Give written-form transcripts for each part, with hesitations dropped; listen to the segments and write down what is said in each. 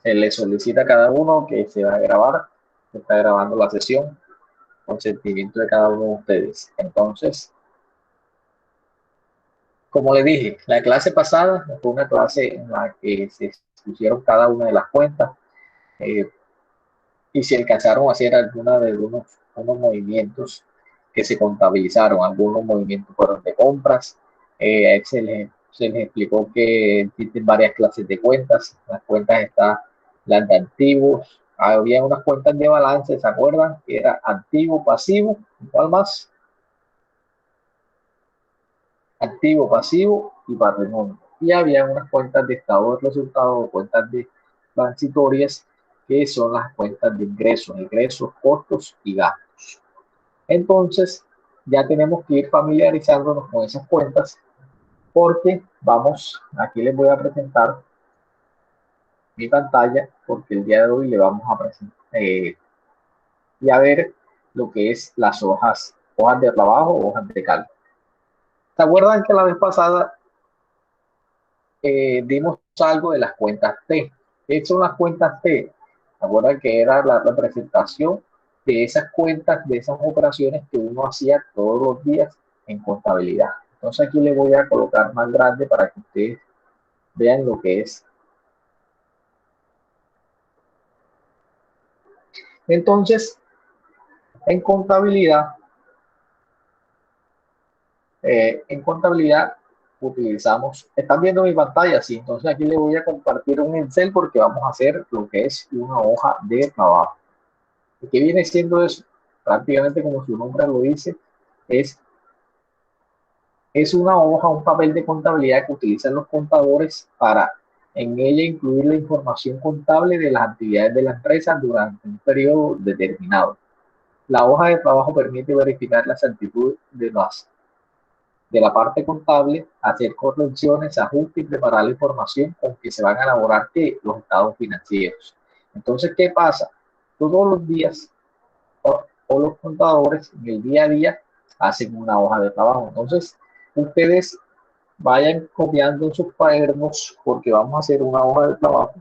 Se le solicita a cada uno que se va a grabar, se está grabando la sesión, consentimiento de cada uno de ustedes. Entonces, como les dije, la clase pasada fue una clase en la que se pusieron cada una de las cuentas eh, y se alcanzaron a hacer algunos de unos movimientos que se contabilizaron. Algunos movimientos fueron de compras. Se les explicó que existen varias clases de cuentas. Las cuentas están las de activos. Había unas cuentas de balance, ¿se acuerdan? Que era activo, pasivo, ¿cuál más? Activo, pasivo y patrimonio. Y había unas cuentas de estado de resultados o cuentas de transitorias que son las cuentas de ingresos, costos y gastos. Entonces, ya tenemos que ir familiarizándonos con esas cuentas porque aquí les voy a presentar mi pantalla porque el día de hoy le vamos a presentar y a ver lo que es las hojas de trabajo, hojas de cálculo. ¿Se acuerdan que la vez pasada dimos algo de las cuentas T? ¿Qué son las cuentas T? ¿Se acuerdan que era la presentación de esas cuentas, de esas operaciones que uno hacía todos los días en contabilidad? Entonces aquí le voy a colocar más grande para que ustedes vean lo que es. Entonces, en contabilidad utilizamos, están viendo mi pantalla, sí, entonces aquí le voy a compartir un Excel porque vamos a hacer lo que es una hoja de trabajo. ¿Qué viene siendo eso? Prácticamente como su nombre lo dice, es, es una hoja, un papel de contabilidad que utilizan los contadores para en ella incluir la información contable de las actividades de la empresa durante un periodo determinado. La hoja de trabajo permite verificar la exactitud de la parte contable, hacer correcciones, ajustes y preparar la información con que se van a elaborar los estados financieros. Entonces, ¿qué pasa? Todos los días o los contadores en el día a día hacen una hoja de trabajo. Entonces, ustedes vayan copiando en sus cuadernos porque vamos a hacer una hoja de trabajo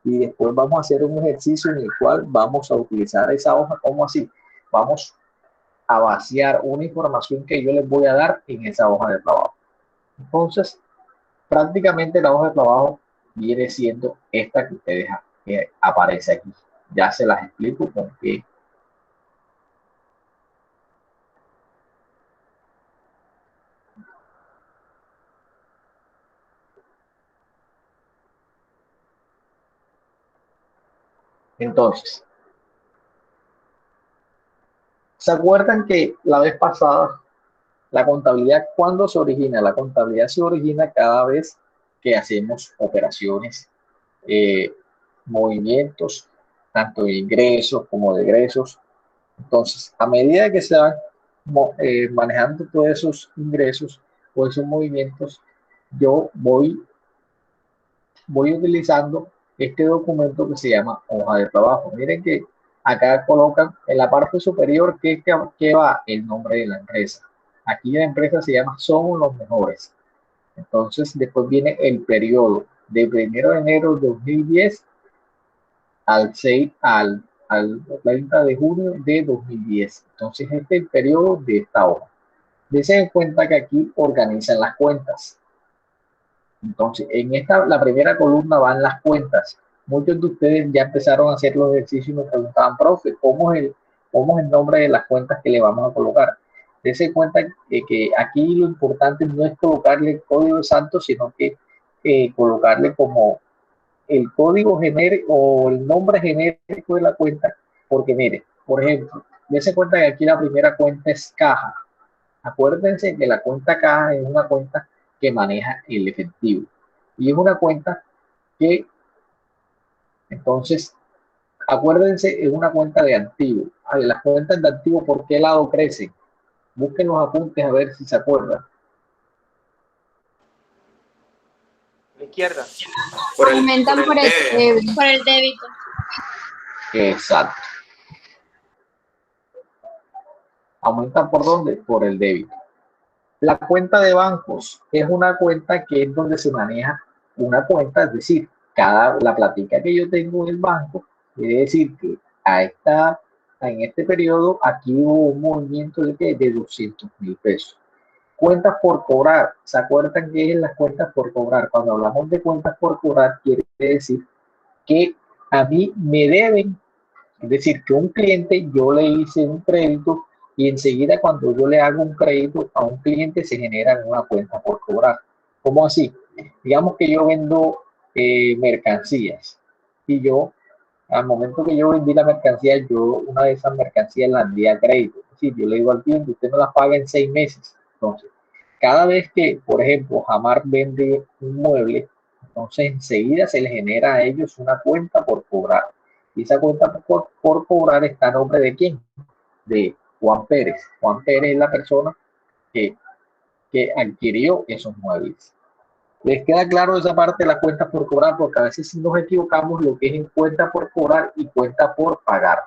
y después vamos a hacer un ejercicio en el cual vamos a utilizar esa hoja. ¿Cómo así? Vamos a vaciar una información que yo les voy a dar en esa hoja de trabajo. Entonces, prácticamente la hoja de trabajo viene siendo esta que ustedes que aparece aquí. Ya se las explico con qué. Entonces, ¿se acuerdan que la vez pasada la contabilidad, cuándo se origina? La contabilidad se origina cada vez que hacemos operaciones, eh, movimientos, tanto de ingresos como de egresos. Entonces, a medida que se van manejando todos esos ingresos o esos movimientos, yo voy utilizando este documento que se llama hoja de trabajo. Miren que acá colocan en la parte superior que va el nombre de la empresa. Aquí la empresa se llama Somos los Mejores. Entonces, después viene el periodo de 1 de enero de 2010 al 30 de junio de 2010. Entonces, este es el periodo de esta hoja. Dense en cuenta que aquí organizan las cuentas. Entonces, la primera columna van las cuentas. Muchos de ustedes ya empezaron a hacer los ejercicios y me preguntaban, profe, ¿cómo es el nombre de las cuentas que le vamos a colocar? Dense cuenta que aquí lo importante no es colocarle el código santo, sino que colocarle como el código genérico o el nombre genérico de la cuenta, porque mire, por ejemplo, dense cuenta que aquí la primera cuenta es caja. Acuérdense que la cuenta caja es una cuenta que maneja el efectivo y es una cuenta que, entonces, acuérdense, es una cuenta de activo. Las cuentas de activo, ¿por qué lado crecen? Busquen los apuntes a ver si se acuerdan. La izquierda. Aumentan por el débito. Exacto. ¿Aumentan por dónde? Por el débito. La cuenta de bancos es una cuenta que es donde se maneja una cuenta, es decir, la platica que yo tengo en el banco, quiere decir que en este periodo aquí hubo un movimiento de 200.000 pesos. Cuentas por cobrar, ¿se acuerdan qué es las cuentas por cobrar? Cuando hablamos de cuentas por cobrar, quiere decir que a mí me deben, es decir, que un cliente, yo le hice un crédito y enseguida cuando yo le hago un crédito a un cliente se genera una cuenta por cobrar. ¿Cómo así? Digamos que yo vendo mercancías y yo, al momento que yo vendí la mercancía, yo una de esas mercancías la envié a crédito. Es decir, yo le digo al cliente, usted me las paga en 6 meses. Entonces, cada vez que, por ejemplo, Jamar vende un mueble, entonces enseguida se le genera a ellos una cuenta por cobrar. Y esa cuenta por cobrar está a nombre de quién? De Juan Pérez. Juan Pérez es la persona que, que adquirió esos muebles. ¿Les queda claro esa parte de la cuenta por cobrar? Porque a veces sí nos equivocamos lo que es en cuenta por cobrar y cuenta por pagar.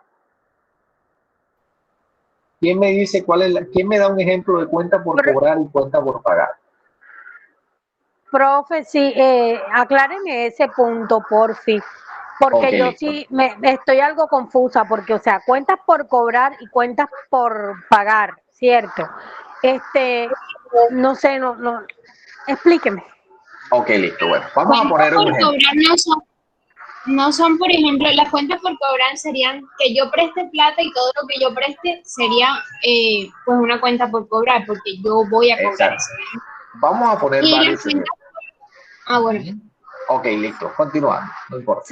¿Quién me dice quién me da un ejemplo de cuenta por cobrar y cuenta por pagar? Profe, sí, acláreme ese punto, porfi, porque Okay, yo sí me estoy algo confusa, porque, o sea, cuentas por cobrar y cuentas por pagar, ¿cierto? No sé, no, explíqueme. Ok, listo, bueno, vamos a poner un ejemplo. No son, por ejemplo, las cuentas por cobrar serían que yo preste plata y todo lo que yo preste sería pues una cuenta por cobrar, porque yo voy a cobrar eso. Vamos a poner varios ejemplos. Bueno. Ok, listo, continuando, no importa.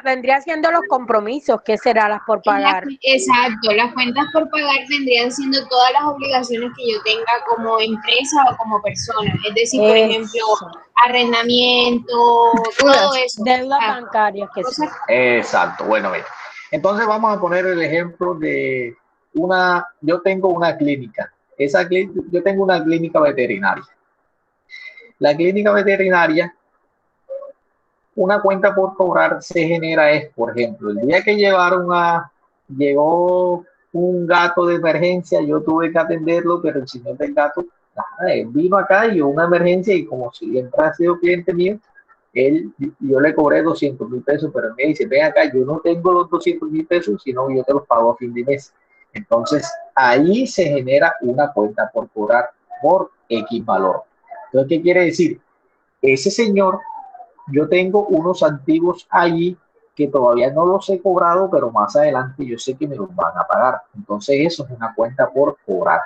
Vendría siendo los compromisos, ¿qué será las por pagar? Exacto, las cuentas por pagar vendrían siendo todas las obligaciones que yo tenga como empresa o como persona. Es decir, por ejemplo, arrendamiento, todo eso. Deudas bancarias, que sí. Exacto, bueno, mira. Entonces vamos a poner el ejemplo de yo tengo una clínica. Yo tengo una clínica veterinaria. La clínica veterinaria, una cuenta por cobrar se genera por ejemplo, el día que llegó un gato de emergencia, yo tuve que atenderlo, pero el señor del gato vino acá y hubo una emergencia y como siempre ha sido cliente mío, yo le cobré 200.000 pesos, pero él me dice, ven acá, yo no tengo los 200.000 pesos, sino yo te los pago a fin de mes. Entonces, ahí se genera una cuenta por cobrar por X valor. Entonces, ¿qué quiere decir? Ese señor, yo tengo unos antiguos allí que todavía no los he cobrado, pero más adelante yo sé que me los van a pagar. Entonces, eso es una cuenta por cobrar.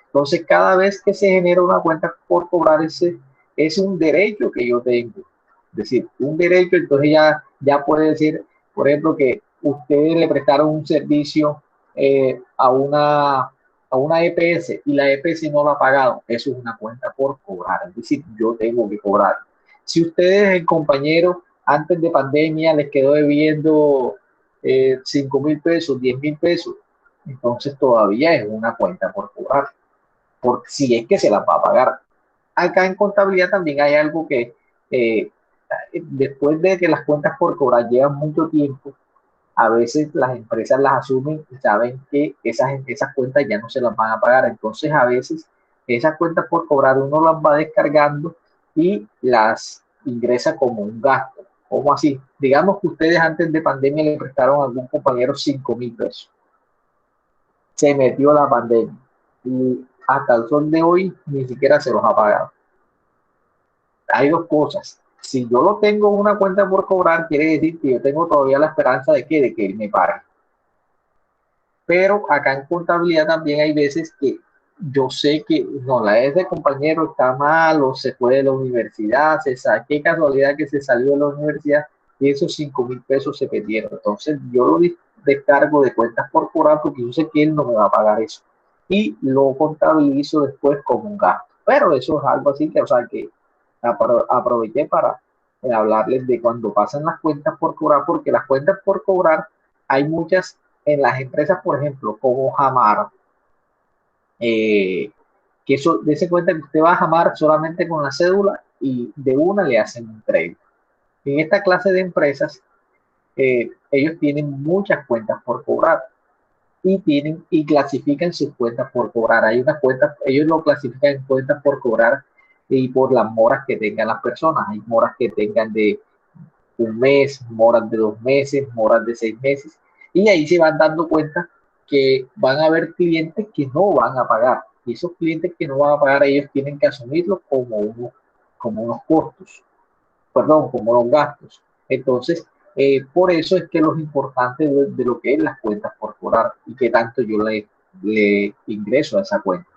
Entonces, cada vez que se genera una cuenta por cobrar, ese es un derecho que yo tengo. Es decir, un derecho, entonces ya puede decir, por ejemplo, que ustedes le prestaron un servicio a una EPS y la EPS no lo ha pagado. Eso es una cuenta por cobrar. Es decir, yo tengo que cobrar. Si ustedes, el compañero, antes de pandemia les quedó debiendo 5.000 pesos, 10.000 pesos, entonces todavía es una cuenta por cobrar. Porque si es que se la va a pagar. Acá en contabilidad también hay algo que después de que las cuentas por cobrar llevan mucho tiempo, a veces las empresas las asumen y saben que esas cuentas ya no se las van a pagar. Entonces a veces esas cuentas por cobrar uno las va descargando y las ingresa como un gasto. ¿Cómo así? Digamos que ustedes antes de pandemia le prestaron a algún compañero 5.000 pesos. Se metió la pandemia y hasta el sol de hoy ni siquiera se los ha pagado. Hay dos cosas. Si yo lo tengo en una cuenta por cobrar, quiere decir que yo tengo todavía la esperanza de que él me pague. Pero acá en contabilidad también hay veces que yo sé que no, la de ese compañero está mal o se fue de la universidad, qué casualidad que se salió de la universidad y esos 5.000 pesos se perdieron. Entonces yo lo descargo de cuentas por cobrar porque yo sé que él no me va a pagar eso y lo contabilizo después como un gasto. Pero eso es algo así que, o sea, que aproveché para hablarles de cuando pasan las cuentas por cobrar, porque las cuentas por cobrar hay muchas en las empresas, por ejemplo, como Jamar, que eso, dése cuenta que usted va a Jamar solamente con la cédula y de una le hacen un crédito. En esta clase de empresas, ellos tienen muchas cuentas por cobrar y clasifican sus cuentas por cobrar. Hay unas cuentas, ellos lo clasifican en cuentas por cobrar y por las moras que tengan las personas. Hay moras que tengan de un mes, moras de 2 meses, moras de 6 meses, y ahí se van dando cuenta que van a haber clientes que no van a pagar, y esos clientes que no van a pagar, ellos tienen que asumirlo como unos costos, perdón, como unos gastos. Entonces, por eso es que lo importante de lo que es las cuentas por cobrar y que tanto yo le ingreso a esa cuenta.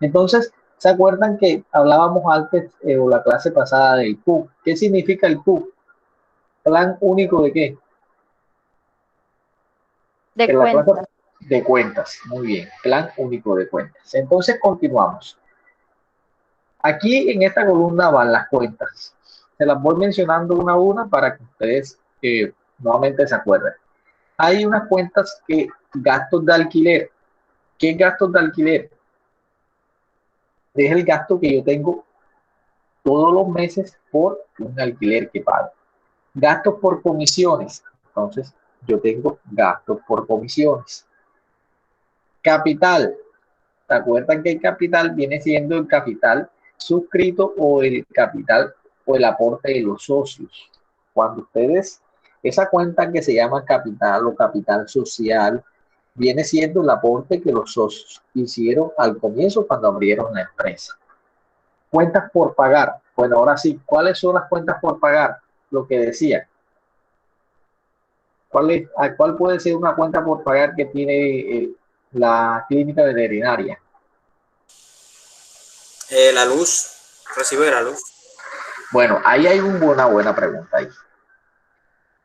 Entonces, ¿se acuerdan que hablábamos antes o la clase pasada del PUC? ¿Qué significa el PUC? ¿Plan único de qué? De En la clase cuenta. de cuentas. Muy bien, plan único de cuentas. Entonces, continuamos. Aquí en esta columna van las cuentas. Se las voy mencionando una a una para que ustedes nuevamente se acuerden. Hay unas cuentas que gastos de alquiler. ¿Qué gastos de alquiler? Es el gasto que yo tengo todos los meses por un alquiler que pago. Gastos por comisiones. Entonces, yo tengo gastos por comisiones. Capital. ¿Se acuerdan que el capital viene siendo el capital suscrito o el capital o el aporte de los socios? Cuando ustedes, esa cuenta que se llama capital o capital social, viene siendo el aporte que los socios hicieron al comienzo cuando abrieron la empresa. Cuentas por pagar. Bueno, ahora sí, ¿cuáles son las cuentas por pagar? Lo que decía. ¿Cuál puede ser una cuenta por pagar que tiene la clínica veterinaria? La luz, recibo de la luz. Bueno, ahí hay una buena pregunta ahí.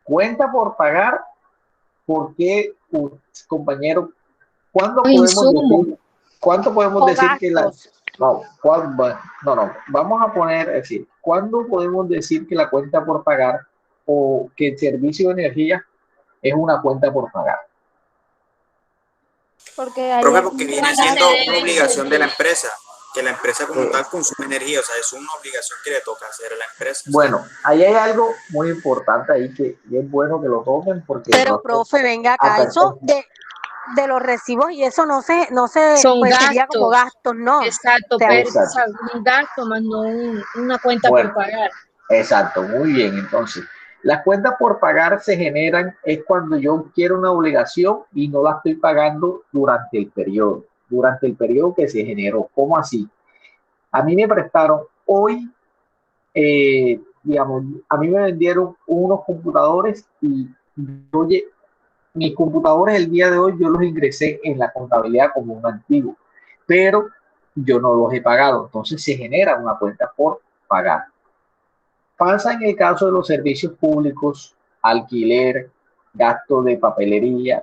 Cuenta por pagar, ¿por qué, compañero? ¿Cuándo podemos O decir que la... gastos. No, no, vamos a poner, es decir, ¿cuándo podemos decir que la cuenta por pagar o que el servicio de energía es una cuenta por pagar? Porque hay Profe, porque viene Cuando se siendo una debe. obligación de la empresa, que la empresa como Eh, tal consume energía, o sea, es una obligación que le toca hacer a la empresa. bueno, ahí hay algo muy importante ahí que es bueno que lo tomen porque Pero, profe, venga acá, eso de los recibos y eso no se Son pues sería como gastos. gastos, ¿no? Exacto, O sea, pero o exacto. sea, un gasto más no una cuenta Bueno, por pagar. exacto, muy bien. Entonces, las cuentas por pagar se generan es cuando yo quiero una obligación y no la estoy pagando durante el periodo que se generó. ¿Cómo así? A mí me prestaron hoy, digamos, a mí me vendieron unos computadores y oye, mis computadores el día de hoy yo los ingresé en la contabilidad como un antiguo, pero yo no los he pagado. Entonces se genera una cuenta por pagar. Pasa en el caso de los servicios públicos, alquiler, gasto de papelería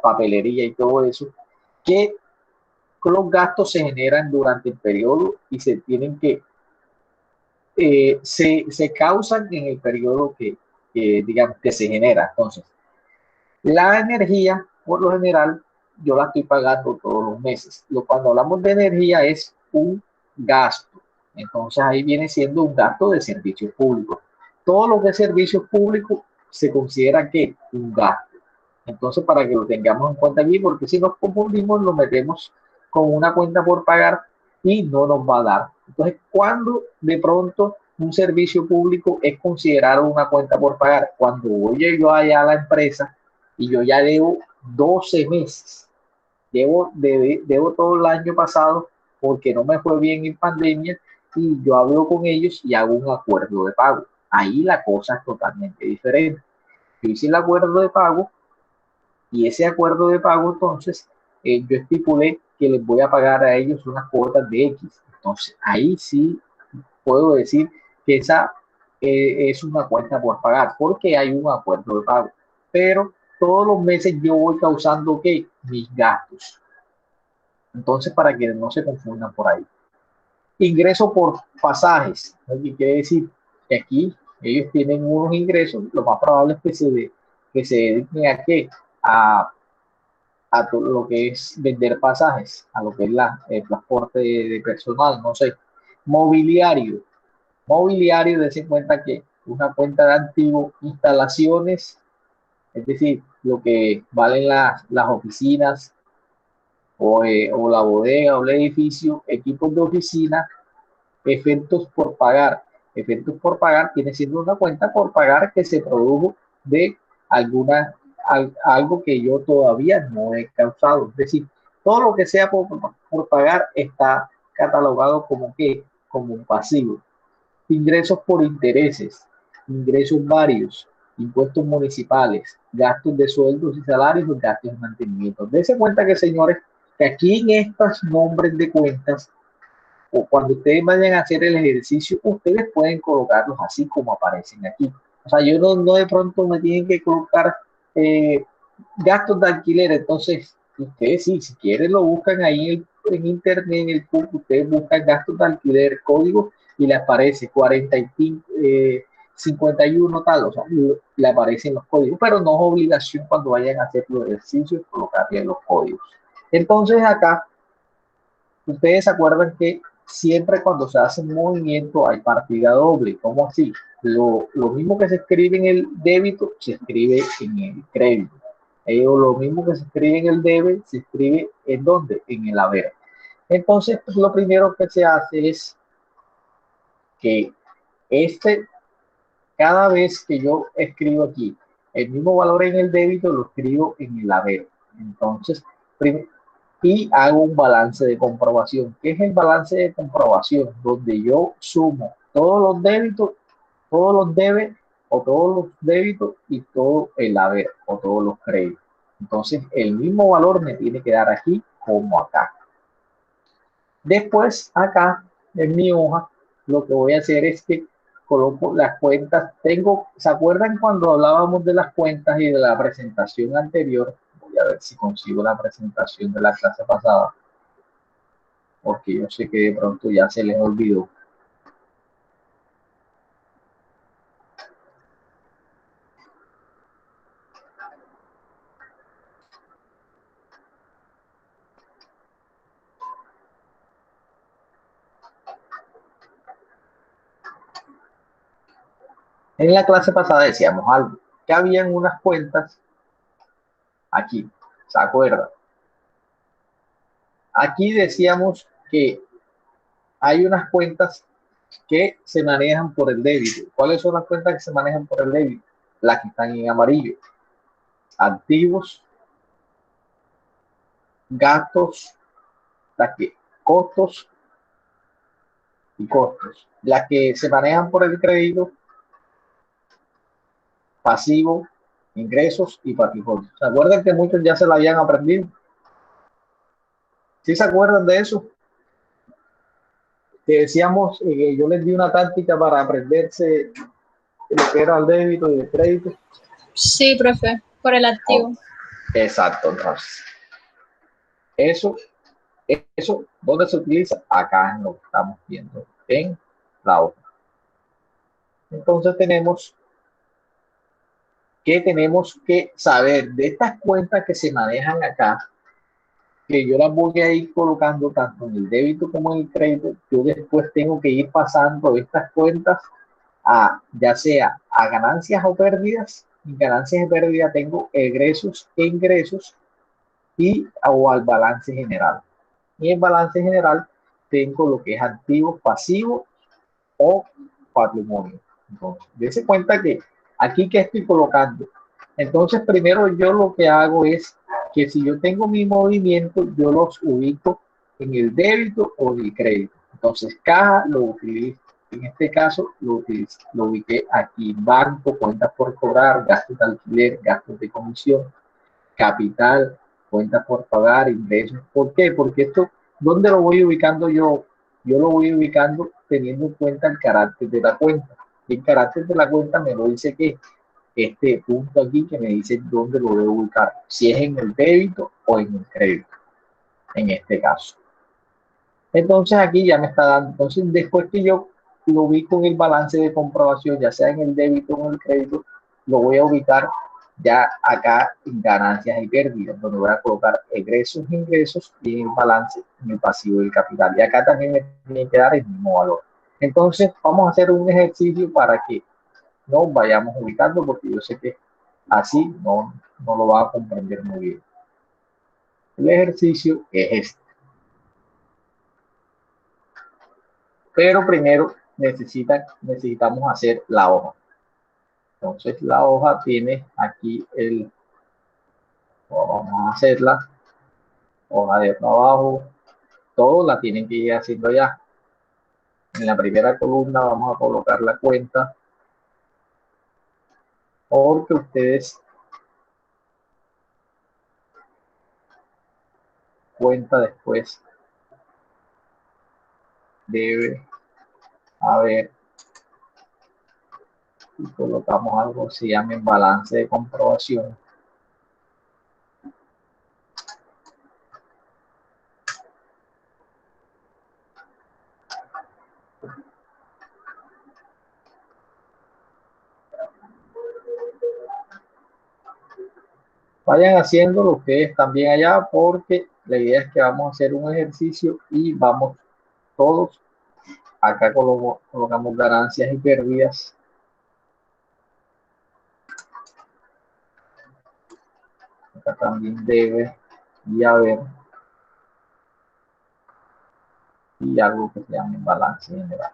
y todo eso, que los gastos se generan durante el periodo y se tienen que, se causan en el periodo digamos, que se genera. Entonces, la energía, por lo general, yo la estoy pagando todos los meses. Cuando hablamos de energía es un gasto. Entonces ahí viene siendo un gasto de servicios públicos. Todo lo que es servicios públicos se considera que un gasto. Entonces para que lo tengamos en cuenta aquí, porque si nos confundimos, lo metemos con una cuenta por pagar y no nos va a dar. Entonces, cuando de pronto un servicio público es considerado una cuenta por pagar, cuando voy yo allá a la empresa y yo ya debo 12 meses, debo todo el año pasado porque no me fue bien en pandemia y yo hablo con ellos y hago un acuerdo de pago. Ahí la cosa es totalmente diferente. Yo hice el acuerdo de pago y ese acuerdo de pago entonces yo estipulé que les voy a pagar a ellos unas cuotas de X. Entonces ahí sí puedo decir que esa es una cuenta por pagar porque hay un acuerdo de pago. Pero todos los meses yo voy causando ¿qué? Mis gastos. Entonces, para que no se confundan por ahí. Ingreso por pasajes. ¿No? ¿Qué quiere decir? Que aquí ellos tienen unos ingresos, lo más probable es que se dediquen a qué? A todo lo que es vender pasajes, a lo que es el transporte de personal, no sé. Mobiliario. Mobiliario, dense cuenta que una cuenta de activo, instalaciones, es decir, lo que valen las oficinas o la bodega o el edificio, equipos de oficina, efectos por pagar. Efectos por pagar viene siendo una cuenta por pagar que se produjo de algo que yo todavía no he causado. Es decir, todo lo que sea por pagar está catalogado como que, como un pasivo. Ingresos por intereses, ingresos varios, impuestos municipales, gastos de sueldos y salarios, gastos de mantenimiento. Dense cuenta que, señores, que aquí en estos nombres de cuentas, o cuando ustedes vayan a hacer el ejercicio, ustedes pueden colocarlos así como aparecen aquí. O sea, yo no de pronto me tienen que colocar gastos de alquiler. Entonces, ustedes sí, si quieren lo buscan ahí en internet, en el PUC, ustedes buscan gastos de alquiler, código, y le aparece 45, 51 tal, o sea, le aparecen los códigos, pero no es obligación cuando vayan a hacer los ejercicios colocarle los códigos. Entonces acá, ustedes se acuerdan que siempre cuando se hace un movimiento hay partida doble. ¿Cómo así? Lo mismo que se escribe en el débito se escribe en el crédito. Lo mismo que se escribe en el debe se escribe en ¿dónde? En el haber. Entonces, pues, lo primero que se hace es que cada vez que yo escribo aquí el mismo valor en el débito, lo escribo en el haber. Entonces, y hago un balance de comprobación. ¿Qué es el balance de comprobación? Donde yo sumo todos los débitos, todos los debes o todos los débitos y todo el haber o todos los créditos. Entonces, el mismo valor me tiene que dar aquí como acá. Después, acá en mi hoja, lo que voy a hacer es que coloco las cuentas. ¿Se acuerdan cuando hablábamos de las cuentas y de la presentación anterior? Voy a ver si consigo la presentación de la clase pasada, porque yo sé que de pronto ya se les olvidó. En la clase pasada decíamos algo, que habían unas cuentas aquí, ¿se acuerdan? Aquí decíamos que hay unas cuentas que se manejan por el débito. ¿Cuáles son las cuentas que se manejan por el débito? Las que están en amarillo. Activos, gastos, costos y costos. Las que se manejan por el crédito, pasivo, ingresos y patrimonio. ¿Se acuerdan que muchos ya se la habían aprendido? ¿Sí se acuerdan de eso? Que decíamos, yo les di una táctica para aprenderse lo que era el débito y el crédito. Sí, profe, por el activo. Exacto, entonces. Eso, ¿dónde se utiliza? Acá en lo que estamos viendo, en la hoja. Entonces tenemos que saber de estas cuentas que se manejan acá, que yo las voy a ir colocando tanto en el débito como en el crédito. Yo después tengo que ir pasando estas cuentas a, ya sea a ganancias o pérdidas. En ganancias y pérdidas tengo egresos e ingresos o al balance general. Y en balance general tengo lo que es activos, pasivos o patrimonio. Entonces, dése cuenta que aquí que estoy colocando. Entonces, primero yo lo que hago es que si yo tengo mi movimiento, yo los ubico en el débito o en el crédito. Entonces, caja lo utilizo. En este caso, lo ubiqué aquí. Banco, cuentas por cobrar, gastos de alquiler, gastos de comisión, capital, cuentas por pagar, ingresos. ¿Por qué? Porque esto, ¿dónde lo voy ubicando yo? Yo lo voy ubicando teniendo en cuenta el carácter de la cuenta. El carácter de la cuenta me lo dice que este punto aquí que me dice dónde lo debo ubicar, si es en el débito o en el crédito, en este caso. Entonces aquí ya me está dando, entonces después que yo lo ubico en el balance de comprobación, ya sea en el débito o en el crédito, lo voy a ubicar ya acá en ganancias y pérdidas, donde voy a colocar egresos, ingresos y en el balance, en el pasivo del capital. Y acá también me tiene que dar el mismo valor. Entonces vamos a hacer un ejercicio para que nos vayamos ubicando, porque yo sé que así no lo va a comprender muy bien. El ejercicio es este. Pero primero necesitamos hacer la hoja. Entonces la hoja tiene aquí vamos a hacerla, hoja de trabajo, todo la tienen que ir haciendo ya. En la primera columna vamos a colocar la cuenta, porque ustedes cuenta después debe haber, y colocamos algo que se llama balance de comprobación. Vayan haciéndolo ustedes también allá, porque la idea es que vamos a hacer un ejercicio y vamos todos, acá colocamos ganancias y pérdidas. Acá también debe y haber, y algo que se llama balance general.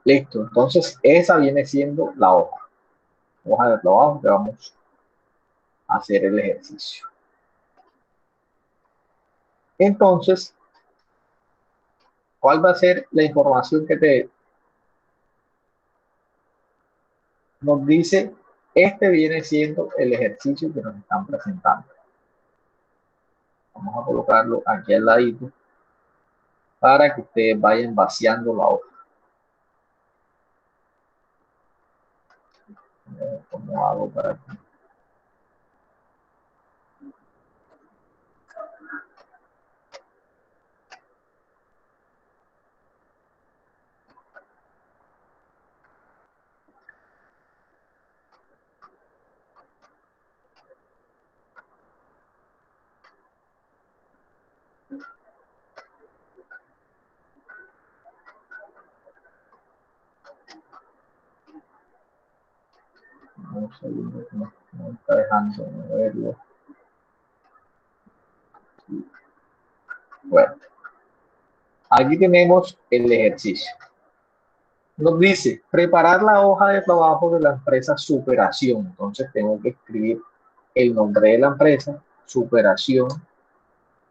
Listo, entonces esa viene siendo la hoja de trabajo que vamos a hacer el ejercicio. Entonces, ¿cuál va a ser la información que nos dice? Este viene siendo el ejercicio que nos están presentando. Vamos a colocarlo aquí al ladito para que ustedes vayan vaciando la hoja. ¿Cómo hago para aquí? Un segundo que no está dejando verlo. Bueno, aquí tenemos el ejercicio. Nos dice preparar la hoja de trabajo de la empresa Superación. Entonces tengo que escribir el nombre de la empresa, Superación,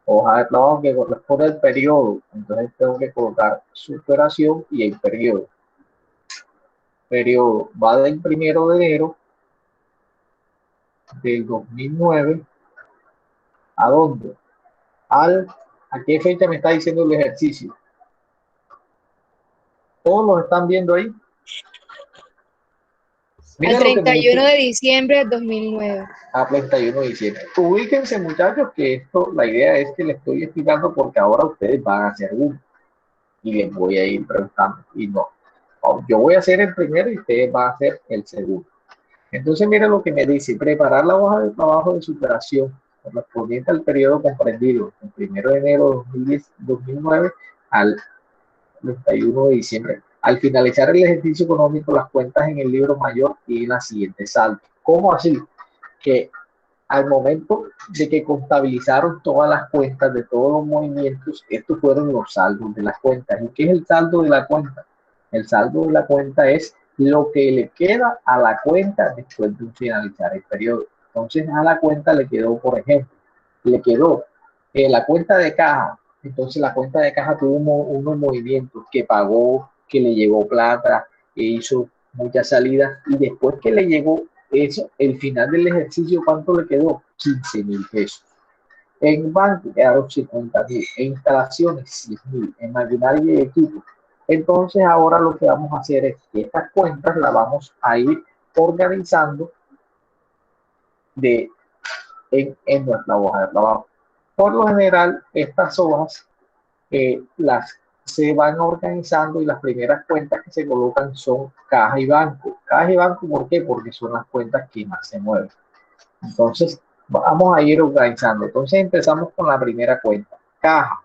hoja de trabajo que corresponde al periodo. Entonces tengo que colocar Superación y el periodo. Periodo va del 1 de enero del 2009 ¿a dónde? ¿A qué fecha me está diciendo el ejercicio? ¿Todos los están viendo ahí? Al 31 de diciembre de 2009. A 31 de diciembre. Ubíquense, muchachos, que esto, la idea es que les estoy explicando porque ahora ustedes van a hacer uno y les voy a ir preguntando. Y no, yo voy a hacer el primero y ustedes van a hacer el segundo. Entonces, miren lo que me dice: preparar la hoja de trabajo de superación correspondiente al periodo comprendido del 1 de enero de 2009 al 31 de diciembre. Al finalizar el ejercicio económico, las cuentas en el libro mayor tienen la siguiente saldo. ¿Cómo así? Que al momento de que contabilizaron todas las cuentas de todos los movimientos, estos fueron los saldos de las cuentas. ¿Y qué es el saldo de la cuenta? El saldo de la cuenta es lo que le queda a la cuenta después de finalizar el periodo. Entonces a la cuenta le quedó, por ejemplo, le quedó la cuenta de caja. Entonces la cuenta de caja tuvo unos movimientos que pagó, que le llegó plata, que hizo muchas salidas, y después que le llegó eso, el final del ejercicio, ¿cuánto le quedó? 15.000 pesos. En banco quedaron 50.000, en instalaciones 10.000, en maquinaria y equipo. Entonces ahora lo que vamos a hacer es que estas cuentas las vamos a ir organizando en nuestra hoja de trabajo. Por lo general, estas hojas se van organizando, y las primeras cuentas que se colocan son caja y banco. Caja y banco, ¿por qué? Porque son las cuentas que más se mueven. Entonces, vamos a ir organizando. Entonces, empezamos con la primera cuenta, caja.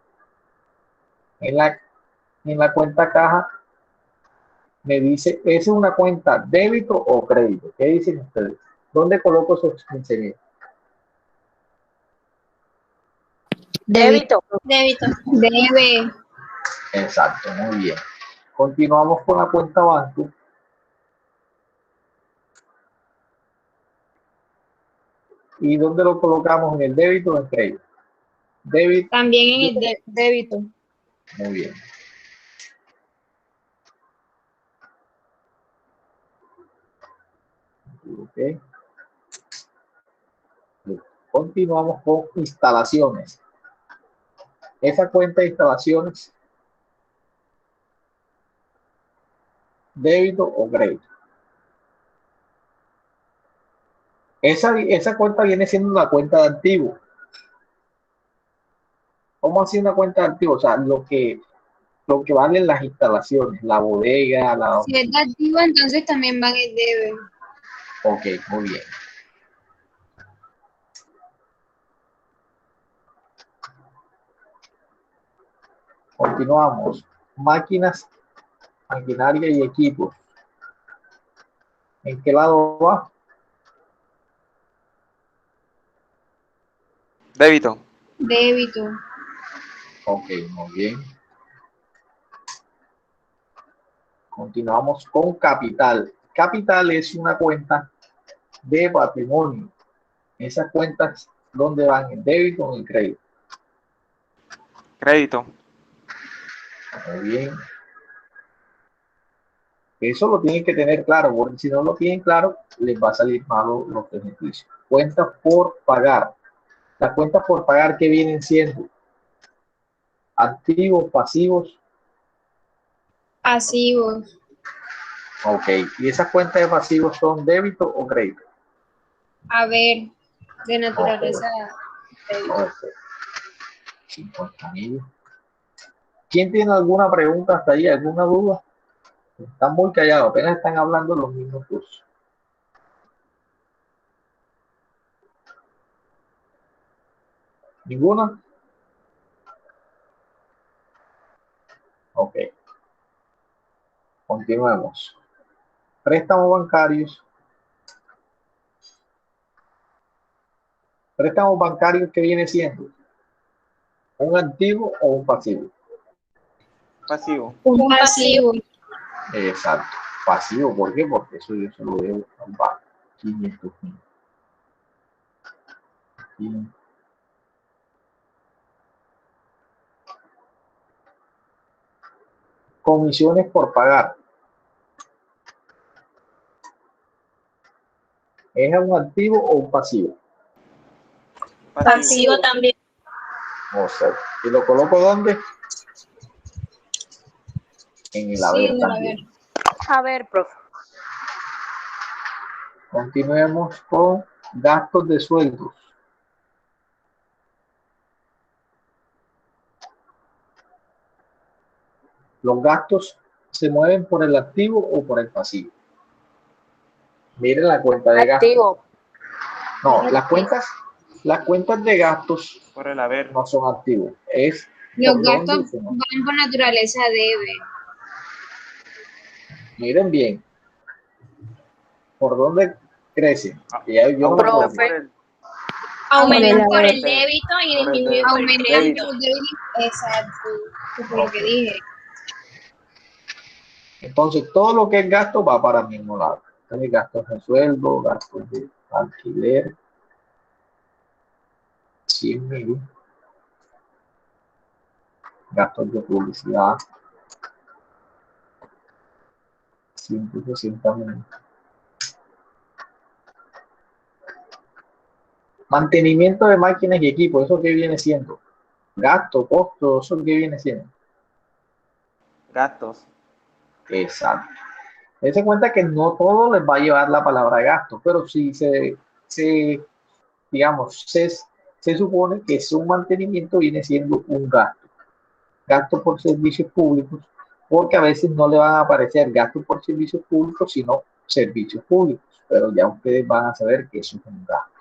En la cuenta caja Me dice, ¿es una cuenta débito o crédito? ¿Qué dicen ustedes? ¿Dónde coloco esos 15.000? Débito. Débito. Debe. Exacto, muy bien. Continuamos con la cuenta banco. ¿Y dónde lo colocamos? ¿En el débito o en crédito? Débito, También en el Débito. muy bien. Ok. Continuamos con instalaciones. Esa cuenta de instalaciones, débito o crédito. Esa cuenta viene siendo una cuenta de activo. ¿Cómo así una cuenta de activo? O sea, lo que valen las instalaciones, la bodega, la... Si es de activo, entonces también van el debe. Ok, muy bien. Continuamos. Máquinas, maquinaria y equipos. ¿En qué lado va? Débito. Débito. Ok, muy bien. Continuamos con capital. Capital es una cuenta de patrimonio. Esas cuentas, ¿dónde van? ¿En débito o en crédito? Crédito. Muy bien. Eso lo tienen que tener claro, porque si no lo tienen claro, les va a salir malo los beneficios. Cuentas por pagar. Las cuentas por pagar, ¿qué vienen siendo? Activos, pasivos. Pasivos. Ok. ¿Y esas cuentas de pasivos son débito o crédito? A ver, de Ok. naturaleza. Débito. Ok. 50.000. ¿Quién tiene alguna pregunta hasta ahí? ¿Alguna duda? Están muy callados, apenas están hablando los mismos cursos. ¿Ninguna? Ok. Continuemos. Préstamos bancarios. Préstamos bancarios, ¿qué viene siendo? ¿Un activo o un pasivo? Pasivo. Un pasivo. Exacto. Pasivo, ¿por qué? Porque eso yo se lo debo a un banco. 500.000. Comisiones por pagar. ¿Es un activo o un pasivo? Pasivo. también. O sea, ¿y lo coloco dónde? En el haber Sí, también. A ver, profe. Continuemos con gastos de sueldos. Los gastos se mueven por el activo o por el pasivo. Miren la cuenta de gastos. Activo. No, las cuentas de gastos Por el haber. no son activos. Es Los por gastos dónde se mueven. van por naturaleza debe. Miren bien, por dónde crecen. Ah, Y ahí yo no lo puedo Aumentan ver. por el. Aumentan por el débito débito y por el disminuyen por el débito. crédito. Exacto. Eso fue lo que dije. Entonces, todo lo que es gasto va para el mismo lado. Entonces, gastos de sueldo, gastos de alquiler, 100.000, gastos de publicidad, 160.000. Mantenimiento de máquinas y equipos, ¿eso qué viene siendo? Gasto, costo, ¿eso qué viene siendo? Gastos. Exacto. Dense cuenta que no todo les va a llevar la palabra gasto, pero sí digamos, se supone que su mantenimiento viene siendo un gasto. Gasto por servicios públicos, porque a veces no le van a aparecer gastos por servicios públicos, sino servicios públicos, pero ya ustedes van a saber que eso es un gasto.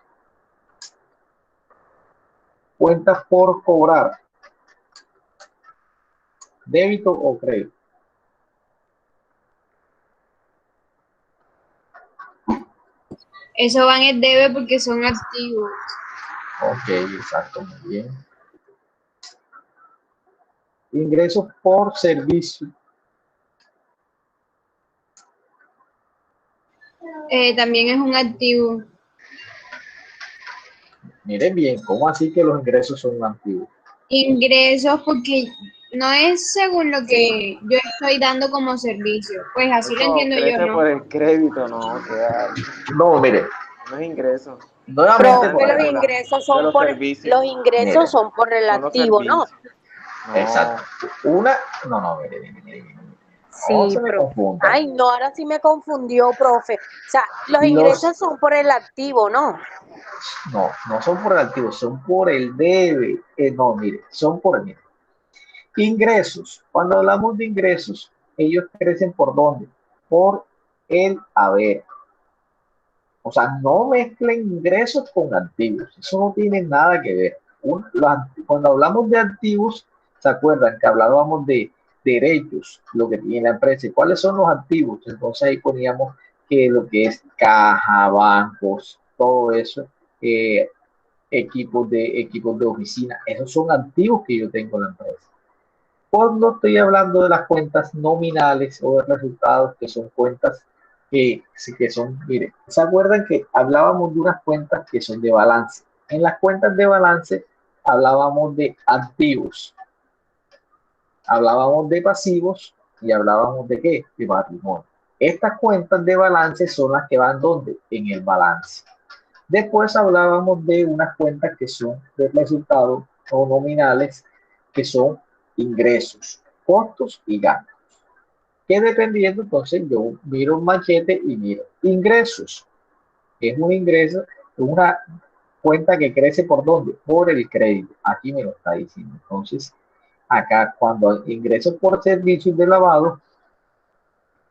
Cuentas por cobrar, débito o crédito. Eso van en debe porque son activos. Ok, exacto, muy bien. Ingresos por servicio. También es un activo. Miren bien, ¿cómo así que los ingresos son activos? Ingresos porque no es según lo que yo estoy dando como servicio. Pues así lo Eso entiendo yo, crece ¿no? por el crédito, no, que hay. No, mire, No es ingreso. nuevamente, Profe, los De ingresos de son los por, servicios. los ingresos mire, son por el Son los activo, ¿no? servicios. No, exacto. No, mire. No Sí, se me pero, confunda. ay, no, ahora sí me confundió, profe. O sea, los Los, ingresos son por el activo, ¿no? no son por el activo, son por el debe. No, mire, son por mire. Ingresos. Cuando hablamos de ingresos, ellos crecen por dónde? Por el haber. O sea, no mezclen ingresos con activos. Eso no tiene nada que ver. Cuando hablamos de activos, ¿se acuerdan que hablábamos de derechos, lo que tiene la empresa? ¿Y cuáles son los activos? Entonces ahí poníamos que lo que es caja, bancos, todo eso, eh, equipos de oficina, esos son activos que yo tengo en la empresa. Cuando estoy hablando de las cuentas nominales o de resultados, que son cuentas que son, mire, ¿se acuerdan que hablábamos de unas cuentas que son de balance? En las cuentas de balance hablábamos de activos, hablábamos de pasivos y hablábamos de qué? De patrimonio. Estas cuentas de balance son las que van ¿dónde? En el balance. Después hablábamos de unas cuentas que son de resultados o nominales, que son ingresos, costos y gastos. Que dependiendo, entonces yo miro un machete y miro ingresos. Es un ingreso, una cuenta que crece por dónde? Por el crédito. Aquí me lo está diciendo. Entonces, acá cuando ingresos por servicios de lavado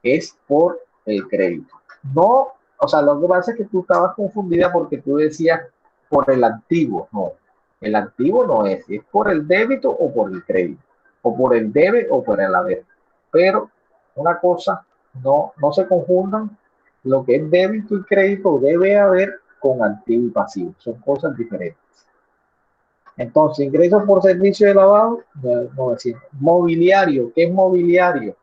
es por el crédito. No, o sea, lo que pasa es que tú estabas confundida porque tú decías por el activo. No, el activo no es por el débito o por el crédito, o por el debe o por el haber. Pero una cosa, no se confundan lo que es débito y crédito debe haber con activo y pasivo. Son cosas diferentes. Entonces, ingresos por servicio de lavado, 900. Mobiliario, ¿qué es mobiliario?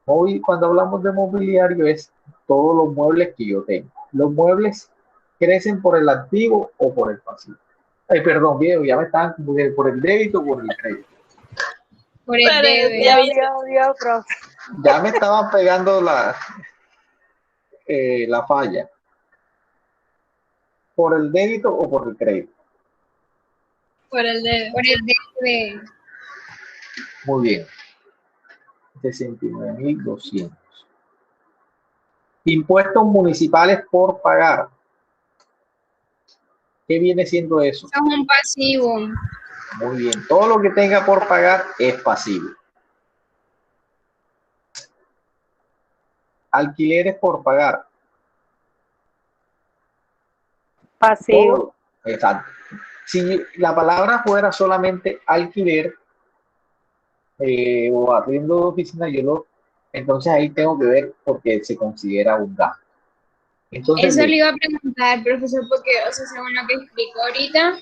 Hoy, cuando hablamos de mobiliario, es todos los muebles que yo tengo. Los muebles crecen por el activo o por el pasivo. Ay, perdón, viejo, ya me estaban confundiendo por el débito o por el crédito. Por el debe. Dios, profe. Ya me estaban pegando la falla. ¿Por el débito o por el crédito? Por el debe. Por el debe. Muy bien. 69.200. Impuestos municipales por pagar. ¿Qué viene siendo eso? Eso es un pasivo. Muy bien. Todo lo que tenga por pagar es pasivo. Alquileres por pagar. Pasivo. Todo, exacto. Si la palabra fuera solamente alquiler o arriendo de oficina, entonces ahí tengo que ver porque se considera un gasto. Entonces, Eso le iba a preguntar, profesor, porque, o sea, según lo que explicó ahorita,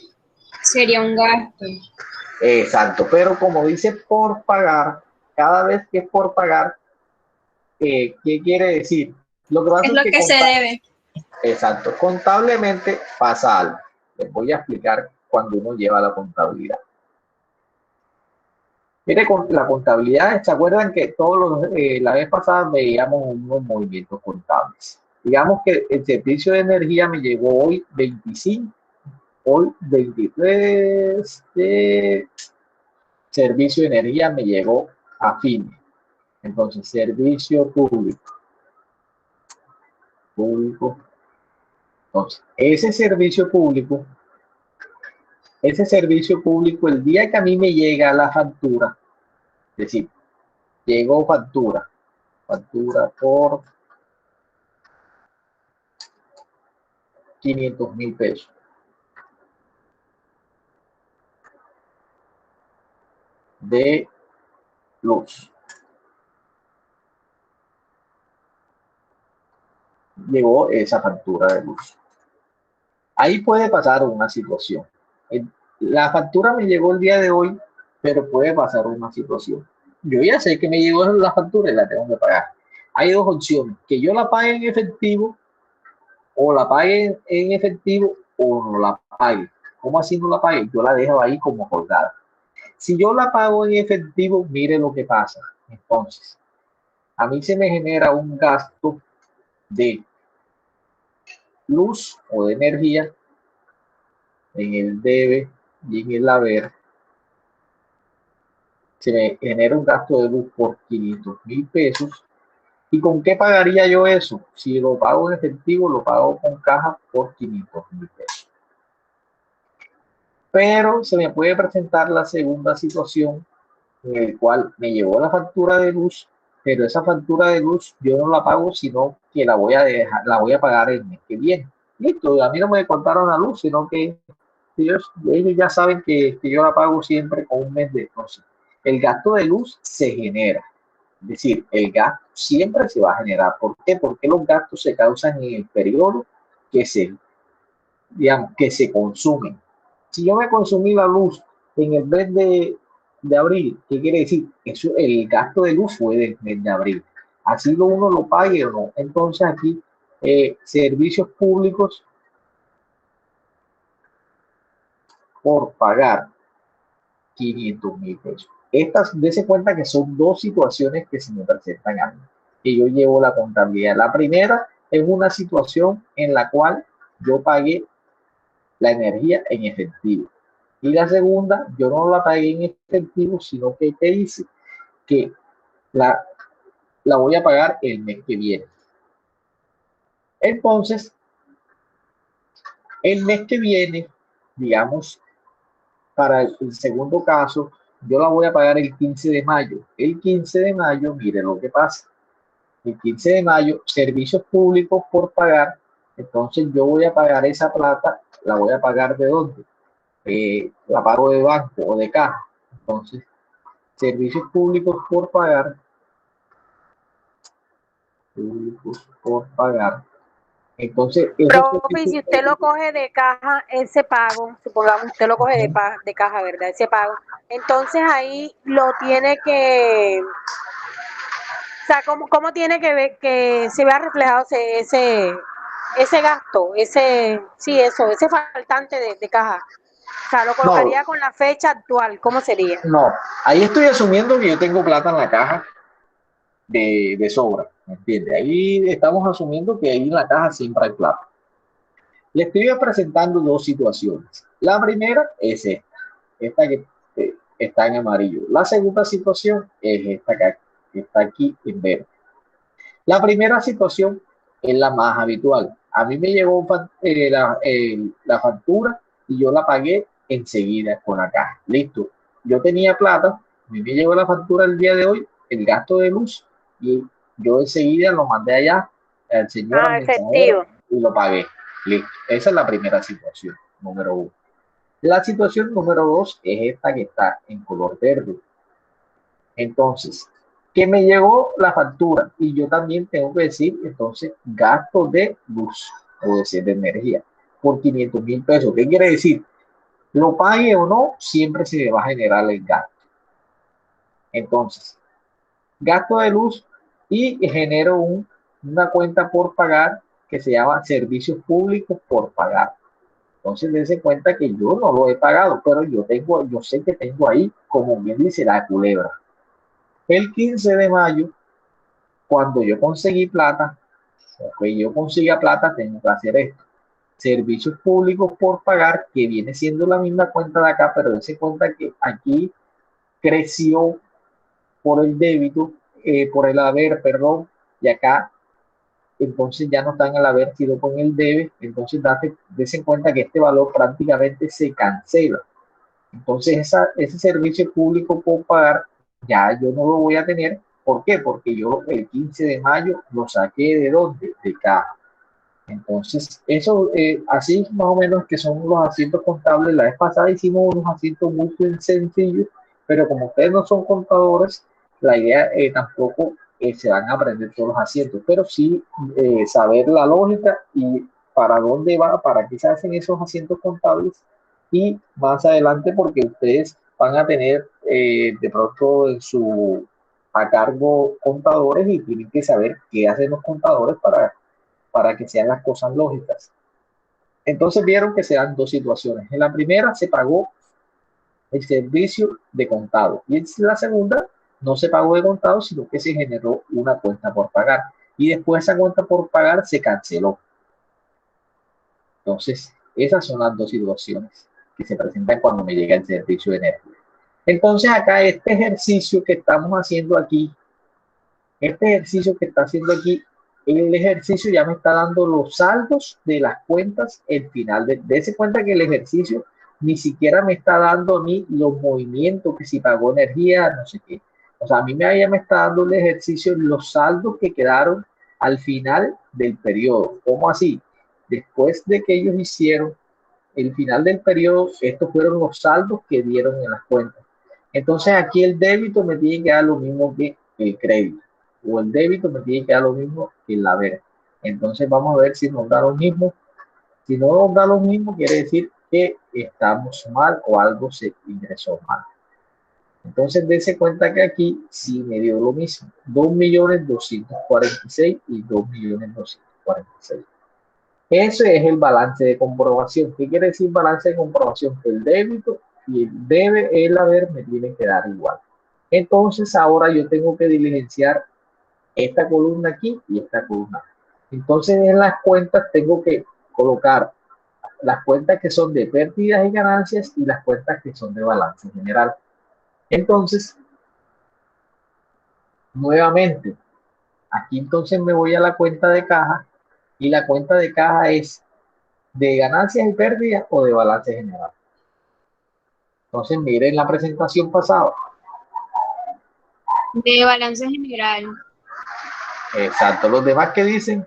sería un gasto. exacto, pero como dice por pagar, cada vez que es por pagar, ¿qué quiere decir? Lo que pasa Es es lo que que se debe. exacto, contablemente pasa algo. Les voy a explicar cuando uno lleva la contabilidad. Mire, con la contabilidad, ¿se acuerdan que la vez pasada veíamos unos movimientos contables? Digamos que el servicio de energía me llegó hoy 25, hoy 23 de servicio de energía me llegó a fin. Entonces, servicio público. Entonces, ese servicio público, el día que a mí me llega la factura, es decir, llegó factura por 500.000 pesos. De luz. Llegó esa factura de luz. Ahí puede pasar una situación. La factura me llegó el día de hoy, pero puede pasar una situación. Yo ya sé que me llegó la factura y la tengo que pagar. Hay dos opciones, que yo la pague en efectivo, o la pague en efectivo, o no la pague. ¿Cómo así no la pague? Yo la dejo ahí como colgada. Si yo la pago en efectivo, mire lo que pasa. Entonces, a mí se me genera un gasto de luz o de energía en el debe y en el haber. Se me genera un gasto de luz por 500.000 pesos. ¿Y con qué pagaría yo eso? Si lo pago en efectivo, lo pago con caja por 500.000 pesos. Pero se me puede presentar la segunda situación en la cual me llegó la factura de luz, pero esa factura de luz yo no la pago, sino que la voy a pagar el mes que viene. Listo, a mí no me contaron la luz, sino que ellos ya saben que yo la pago siempre con un mes de entonces. El gasto de luz se genera. Es decir, el gasto siempre se va a generar. ¿Por qué? Porque los gastos se causan en el periodo que se consumen. Si yo me consumí la luz en el mes de abril, ¿qué quiere decir? Eso, el gasto de luz fue del mes de abril. Así uno lo pague o no. Entonces aquí, servicios públicos por pagar 500.000 pesos. Estas, dése cuenta que son dos situaciones que se me presentan a mí, que yo llevo la contabilidad. La primera es una situación en la cual yo pagué la energía en efectivo. Y la segunda, yo no la pagué en efectivo, sino que ¿qué hice? Que la voy a pagar el mes que viene. Entonces, el mes que viene, digamos, para el segundo caso, yo la voy a pagar el 15 de mayo. El 15 de mayo, mire lo que pasa. El 15 de mayo, servicios públicos por pagar. Entonces yo voy a pagar esa plata, la voy a pagar ¿de dónde? La pago de banco o de caja. Entonces, servicios públicos por pagar. Públicos por pagar. Entonces, Profe, si usted lo coge de caja, ese pago, supongamos usted lo coge de caja, ¿verdad? Ese pago. Entonces ahí lo tiene que, o sea, ¿cómo tiene que ver que se vea reflejado ese gasto, ese faltante de caja? O sea, lo colocaría con la fecha actual, ¿cómo sería? No, ahí estoy asumiendo que yo tengo plata en la caja de sobra, ¿me entiende? Ahí estamos asumiendo que ahí en la caja siempre hay plata. Le estoy presentando dos situaciones. La primera es esta que está en amarillo. La segunda situación es esta que está aquí en verde. La primera situación es la más habitual. A mí me llegó la factura y yo la pagué enseguida con la caja. Listo. Yo tenía plata, a mí me llegó la factura el día de hoy, el gasto de luz, y yo enseguida lo mandé allá al señor al mensajero y lo pagué. Listo. Esa es la primera situación, número uno. La situación número dos es esta que está en color verde. Entonces, que me llegó la factura y yo también tengo que decir, entonces, gasto de luz o de energía por 500.000 pesos. ¿Qué quiere decir? Lo pague o no, siempre se le va a generar el gasto. Entonces, gasto de luz y genero una cuenta por pagar que se llama servicios públicos por pagar. Entonces, dense cuenta que yo no lo he pagado, pero yo sé que tengo ahí, como bien dice, la culebra. El 15 de mayo, cuando yo conseguí plata, yo consiga plata, tengo que hacer esto. Servicios públicos por pagar, que viene siendo la misma cuenta de acá, pero dense cuenta que aquí creció por el débito, por el haber, perdón, y acá entonces ya no está en el haber, sino con el debe. Entonces dense cuenta que este valor prácticamente se cancela. Entonces ese servicio público por pagar ya yo no lo voy a tener. ¿Por qué? Porque yo el 15 de mayo lo saqué ¿de dónde? De caja. Entonces, eso, así más o menos que son los asientos contables. La vez pasada hicimos unos asientos muy sencillos, pero como ustedes no son contadores, la idea tampoco se van a aprender todos los asientos, pero sí saber la lógica y para dónde va, para qué se hacen esos asientos contables, y más adelante porque ustedes van a tener de pronto a cargo contadores y tienen que saber qué hacen los contadores para que sean las cosas lógicas. Entonces vieron que se dan dos situaciones. En la primera se pagó el servicio de contado y en la segunda no se pagó de contado, sino que se generó una cuenta por pagar y después esa cuenta por pagar se canceló. Entonces, esas son las dos situaciones que se presentan cuando me llega el servicio de energía. Entonces, acá este ejercicio que estamos haciendo aquí, el ejercicio ya me está dando los saldos de las cuentas, el final de ese cuenta que el ejercicio ni siquiera me está dando ni los movimientos, que si pagó energía, no sé qué. O sea, a mí ya me está dando el ejercicio los saldos que quedaron al final del periodo. ¿Cómo así? Después de que ellos hicieron el final del periodo, estos fueron los saldos que dieron en las cuentas. Entonces aquí el débito me tiene que dar lo mismo que el crédito, o el débito me tiene que dar lo mismo que el haber. Entonces vamos a ver si nos da lo mismo. Si no nos da lo mismo, quiere decir que estamos mal o algo se ingresó mal. Entonces dése cuenta que aquí sí me dio lo mismo, 2.246.000 y 2.246.000. Ese es el balance de comprobación. ¿Qué quiere decir balance de comprobación? Que el débito y el haber me tienen que dar igual. Entonces ahora yo tengo que diligenciar esta columna aquí y esta columna. Entonces en las cuentas tengo que colocar las cuentas que son de pérdidas y ganancias y las cuentas que son de balance general. Entonces, nuevamente, aquí entonces me voy a la cuenta de caja y la cuenta de caja es de ganancias y pérdidas o de balance general. Entonces, miren la presentación pasada. De balance general. Exacto. Los demás que dicen.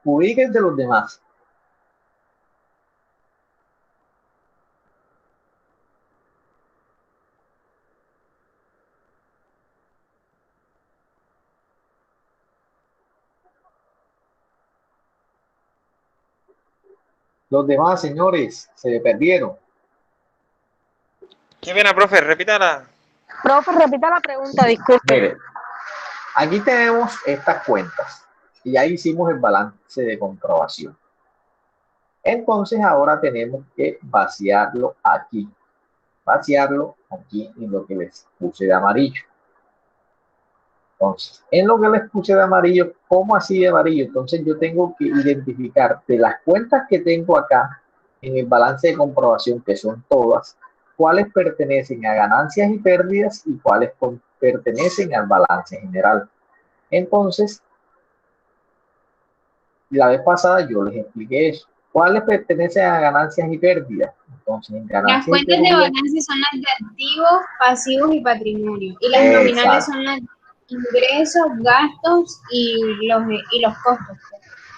Ubíquense los demás. Los demás, señores, se perdieron. Qué pena, profe, repítala. Profe, repita la pregunta, disculpe. Miren, aquí tenemos estas cuentas y ya hicimos el balance de comprobación. Entonces ahora tenemos que vaciarlo aquí en lo que les puse de amarillo. Entonces, en lo que les puse de amarillo, ¿cómo así de amarillo? Entonces yo tengo que identificar de las cuentas que tengo acá en el balance de comprobación, que son todas, cuáles pertenecen a ganancias y pérdidas y cuáles pertenecen al balance general. Entonces, la vez pasada yo les expliqué eso. ¿Cuáles pertenecen a ganancias y pérdidas? Entonces, en ganancias Las cuentas de balance son las de activos, pasivos y patrimonio. Y las nominales son las de ingresos, gastos y los costos.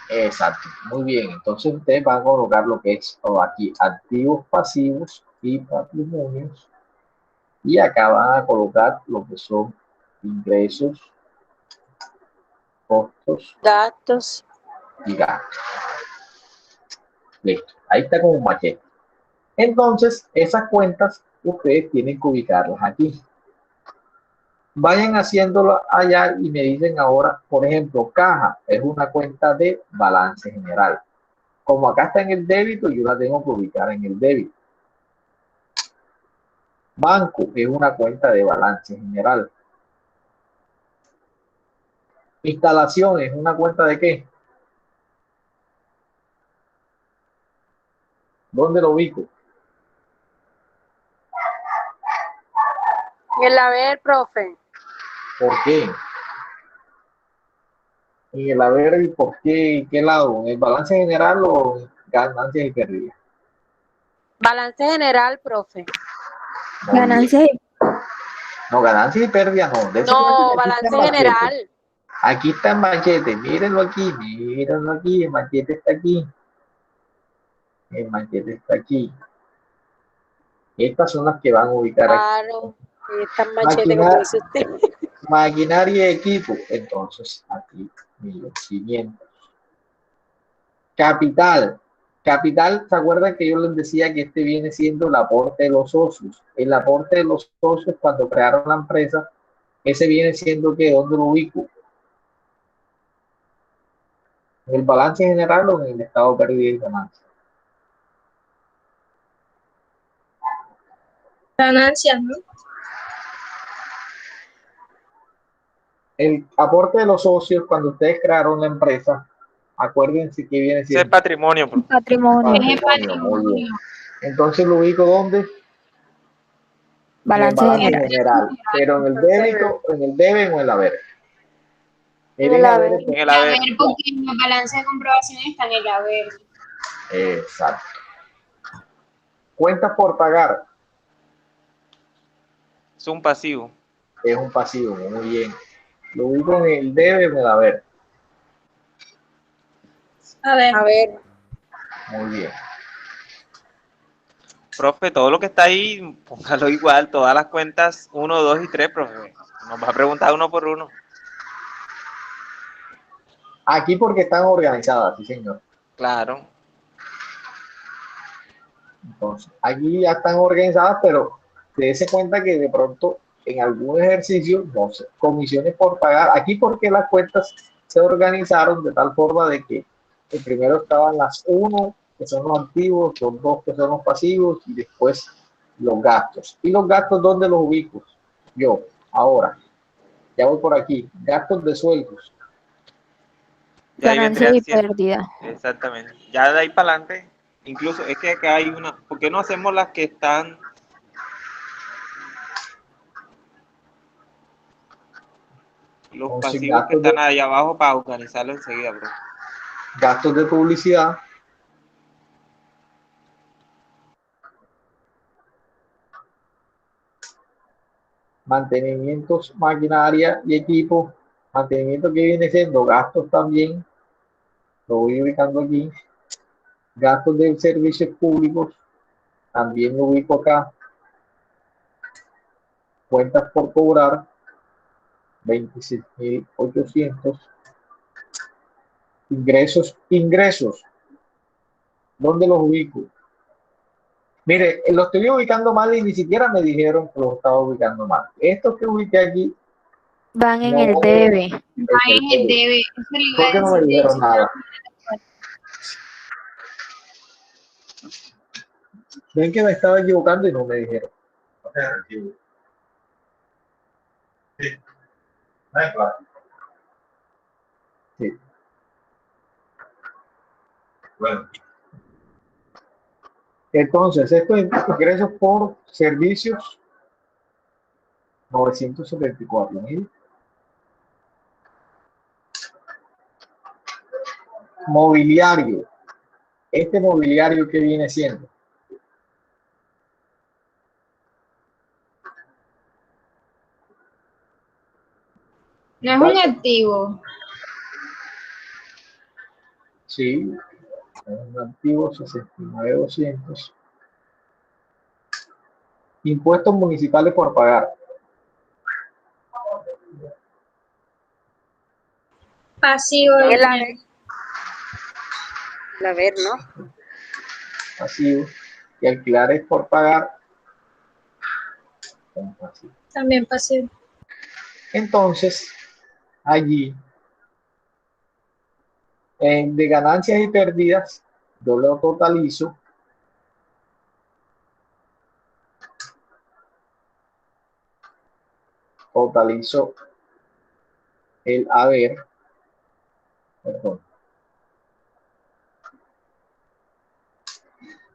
Exacto, muy bien. Entonces ustedes van a colocar lo que es aquí activos, pasivos y patrimonios. Y acá van a colocar lo que son ingresos, costos, gastos y gastos. Listo, ahí está como un machete. Entonces, esas cuentas ustedes tienen que ubicarlas aquí. Vayan haciéndolo allá y me dicen ahora, por ejemplo, caja es una cuenta de balance general. Como acá está en el débito, yo la tengo que ubicar en el débito. Banco es una cuenta de balance general. Instalación es una cuenta de ¿qué? ¿Dónde lo ubico? y el haber, profe. ¿Por qué? En el haber, ¿y por qué? ¿En qué lado? ¿En el balance general o en ganancias y pérdidas? Balance general, profe. Ganancias y No, ganancias y pérdidas no. No, balance general. Aquí está el machete, mírenlo aquí, el machete está aquí. El machete está aquí. Estas son las que van a ubicar aquí. Claro, estas machetes, como dice usted. Maquinaria y equipo, entonces aquí 1.500. Capital. Capital, ¿se acuerdan que yo les decía que este viene siendo el aporte de los socios? El aporte de los socios cuando crearon la empresa, ese viene siendo que ¿dónde lo ubico? ¿En el balance general o en el estado de pérdida y ganancia? Ganancias, ¿no? El aporte de los socios cuando ustedes crearon la empresa, acuérdense que viene Ese es siendo patrimonio, profe. Patrimonio. Es el patrimonio. Muy bien. patrimonio. Entonces lo ubico ¿dónde? En el Balance balance general. general, pero en el débito, en el debe o en el haber. En el haber. En el A haber. ver, porque en la balanza de comprobación está en el haber. Exacto. Cuentas por pagar Es un pasivo. es un pasivo, muy bien. Lo ubico en el debe o en el haber. A ver. A ver, Muy bien. Profe, todo lo que está ahí, póngalo igual, todas las cuentas 1, 2 y 3, profe. Nos va a preguntar uno por uno. Aquí porque están organizadas, sí señor. Claro. Entonces, aquí ya están organizadas, pero dése cuenta que de pronto en algún ejercicio, no sé, comisiones por pagar. Aquí porque las cuentas se organizaron de tal forma de que primero estaban las 1, que son los activos, los 2, que son los pasivos, y después los gastos. ¿Y los gastos dónde los ubico? Yo, ahora, ya voy por aquí, gastos de sueldos. Ya ahí Ganancia vendrían y siendo. pérdida. Exactamente. Ya de ahí para adelante, incluso es que acá hay una. ¿Por qué no hacemos las que están? Los Entonces, pasivos que están ahí abajo para organizarlo enseguida, bro. gastos de publicidad, mantenimientos, maquinaria y equipo, mantenimiento que viene siendo gastos también, lo voy ubicando aquí, gastos de servicios públicos, también lo ubico acá, cuentas por cobrar, 26.800, ingresos, ¿dónde los ubico? Mire, lo estoy ubicando mal y ni siquiera me dijeron que lo estaba ubicando mal. Estos que ubiqué aquí, Van en no, el debe. Va en el debe. Eso le iba ¿por qué a no me decir, de dijeron hecho. nada? Ven que me estaba equivocando y no me dijeron. Sí. Bueno. Entonces, estos ingresos por servicios, 974.000. Mobiliario. Este mobiliario que viene siendo. No es un activo. Sí, es un activo 69.200. Impuestos municipales por pagar. Pasivo. el haber. El haber, ¿no? Pasivo. Y alquilares por pagar. Pasivo. También pasivo. Entonces, allí, de ganancias y pérdidas, yo lo totalizo. Totalizo el haber. Perdón.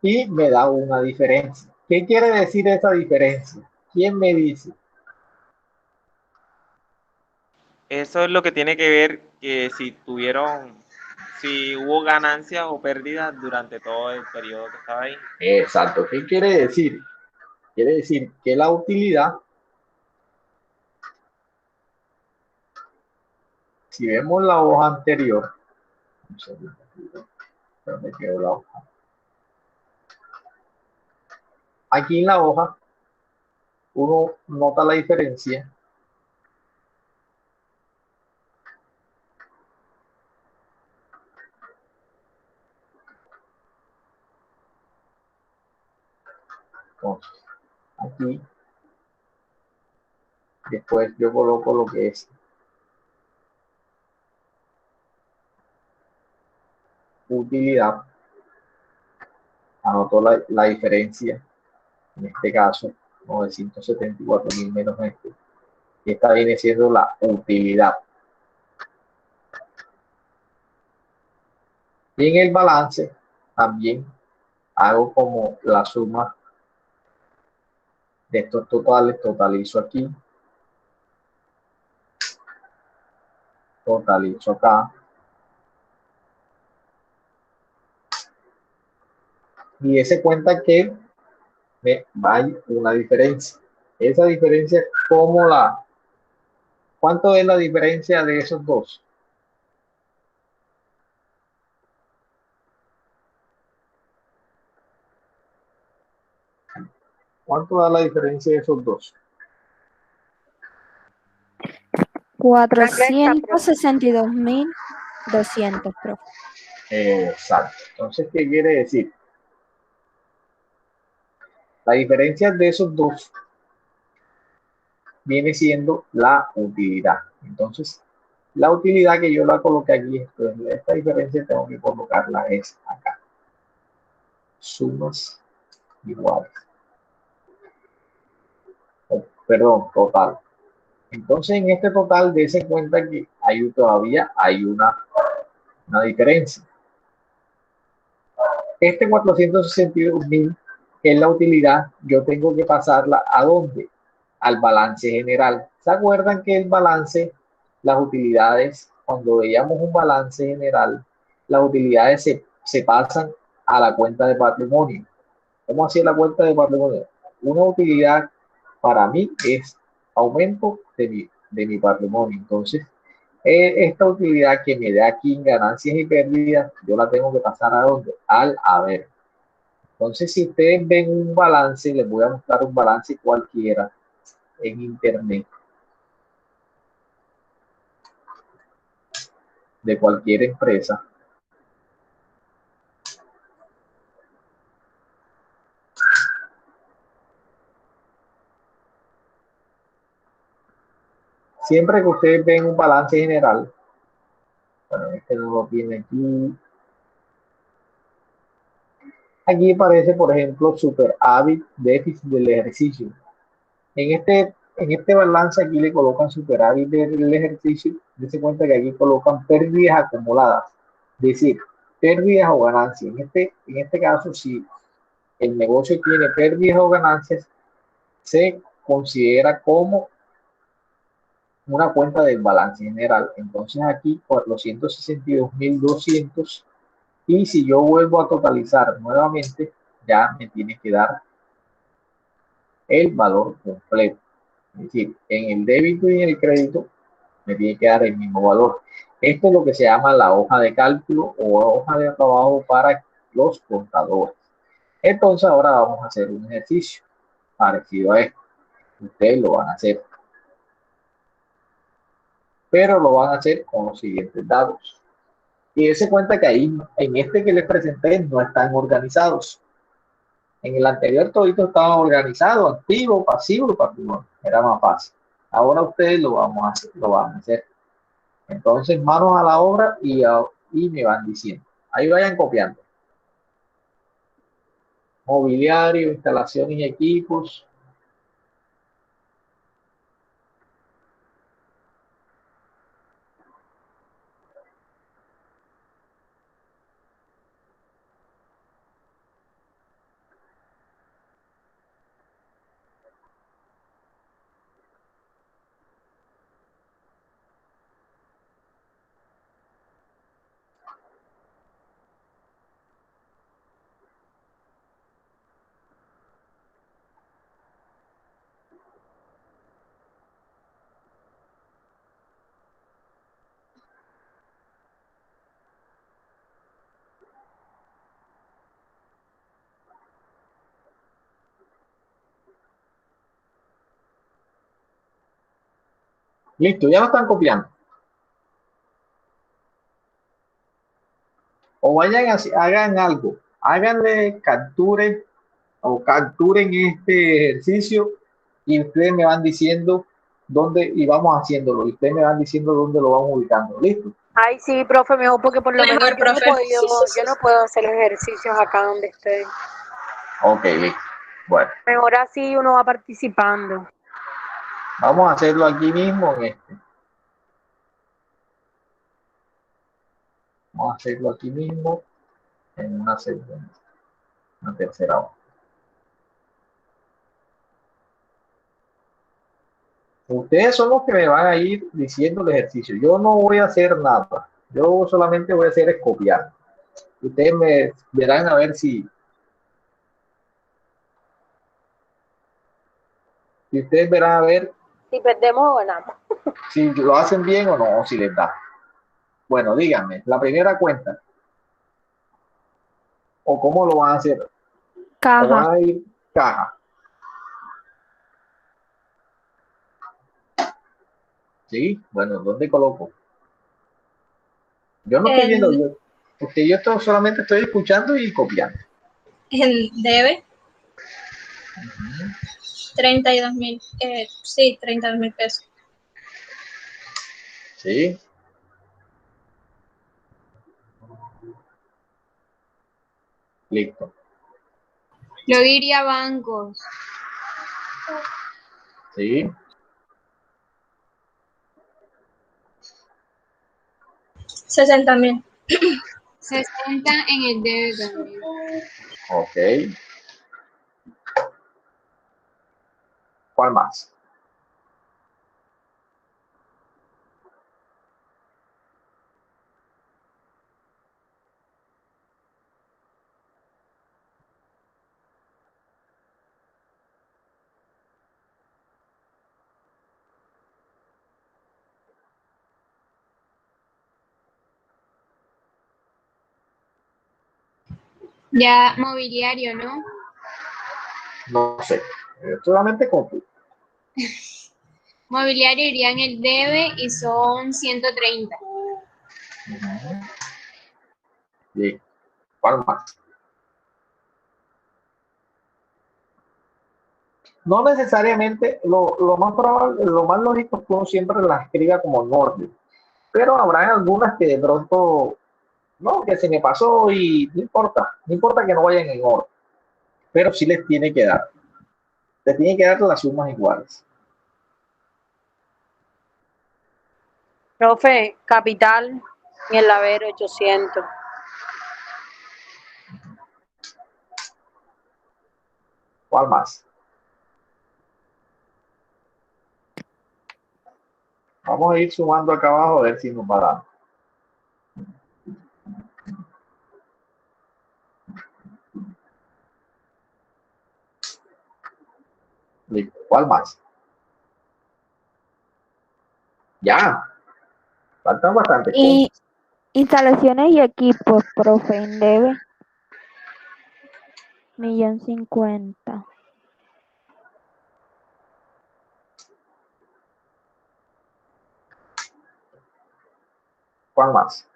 Y me da una diferencia. ¿Qué quiere decir esa diferencia? ¿Quién me dice? Eso es lo que tiene que ver que si hubo ganancias o pérdidas durante todo el periodo que estaba ahí. Exacto. ¿Qué quiere decir? Quiere decir que la utilidad, si vemos la hoja anterior, me quedó la hoja. Aquí en la hoja, uno nota la diferencia Entonces, aquí, después yo coloco lo que es utilidad, anoto la diferencia, en este caso, 974.000 menos este, y esta viene siendo la utilidad. Y en el balance también hago como la suma de estos totales, totalizo aquí, totalizo acá, y ese cuenta que hay una diferencia. Esa diferencia, ¿cuánto es la diferencia de esos dos? ¿Cuánto da la diferencia de esos dos? 462.200, profe. Exacto. Entonces, ¿qué quiere decir? La diferencia de esos dos viene siendo la utilidad. Entonces, la utilidad que yo la coloqué aquí, entonces esta diferencia tengo que colocarla es acá. Sumas iguales. Perdón, total. Entonces, en este total, dése cuenta que todavía hay una diferencia. Este 462.000, que es la utilidad, yo tengo que pasarla ¿a dónde? Al balance general. ¿Se acuerdan que el balance, las utilidades, cuando veíamos un balance general, las utilidades se pasan a la cuenta de patrimonio? ¿Cómo hacía la cuenta de patrimonio? Una utilidad para mí es aumento de mi patrimonio. Entonces, esta utilidad que me da aquí en ganancias y pérdidas, yo la tengo que pasar ¿a dónde? Al haber. Entonces, si ustedes ven un balance, les voy a mostrar un balance cualquiera en internet de cualquier empresa. Siempre que ustedes ven un balance general, bueno, este no lo tiene aquí. Aquí aparece, por ejemplo, superávit, déficit del ejercicio. En este balance aquí le colocan superávit del ejercicio. Dense cuenta que aquí colocan pérdidas acumuladas, es decir, pérdidas o ganancias. En este caso, si el negocio tiene pérdidas o ganancias, se considera como una cuenta del balance general. Entonces aquí 462.200, y si yo vuelvo a totalizar nuevamente, ya me tiene que dar el valor completo. Es decir, en el débito y en el crédito me tiene que dar el mismo valor. Esto es lo que se llama la hoja de cálculo o hoja de trabajo para los contadores. Entonces ahora vamos a hacer un ejercicio parecido a esto. Ustedes lo van a hacer, pero lo van a hacer con los siguientes datos. Y se cuenta que ahí, en este que les presenté, no están organizados. En el anterior todito estaban organizados, activo, pasivo y patrimonio. Era más fácil. Ahora ustedes lo van a hacer. Entonces, manos a la obra y me van diciendo. Ahí vayan copiando. Mobiliario, instalaciones y equipos. Listo, ya lo están copiando. O vayan así, hagan algo. Háganle capture o capturen este ejercicio y ustedes me van diciendo dónde, y vamos haciéndolo, y ustedes me van diciendo dónde lo vamos ubicando. ¿Listo? Ay, sí, profe, mejor porque por lo Mejor, menos profe. yo no puedo hacer los ejercicios acá donde estoy. Ok, listo. Bueno, Mejor así uno va participando. vamos a hacerlo aquí mismo en este. Vamos a hacerlo aquí mismo en una segunda, una tercera hoja. Ustedes son los que me van a ir diciendo el ejercicio. Yo no voy a hacer nada. Yo solamente voy a hacer es copiar. Ustedes me verán a ver si ustedes verán a ver Si perdemos o ganamos. si lo hacen bien o no, o si les da. Bueno, díganme, la primera cuenta, o cómo lo van a hacer, o Caja. van a ir caja. ¿Sí? Bueno, ¿dónde coloco? Yo no estoy viendo, porque yo solamente estoy escuchando y copiando. El debe. 32,000. Sí, 32,000 pesos. ¿Sí? Listo. Yo diría bancos. ¿Sí? 60,000. 60 en el debe también. Ok. ¿Cuál más? Ya mobiliario, ¿no? No sé. Solamente copio. Mobiliario iría en el debe y son 130. Bien. ¿Cuál más? No necesariamente, lo más probable, lo más lógico es que uno siempre las escriba como en orden, pero habrá algunas que de pronto, no, que se me pasó y no importa que no vayan en orden, pero sí les tiene que dar las sumas iguales. Profe, capital en el haber 800. ¿Cuál más? Vamos a ir sumando acá abajo a ver si nos va dando. Listo. ¿Cuál más? Ya. Faltan bastantes Y cosas. instalaciones y equipos, profe, en debe. 1.050.000. ¿Cuál más?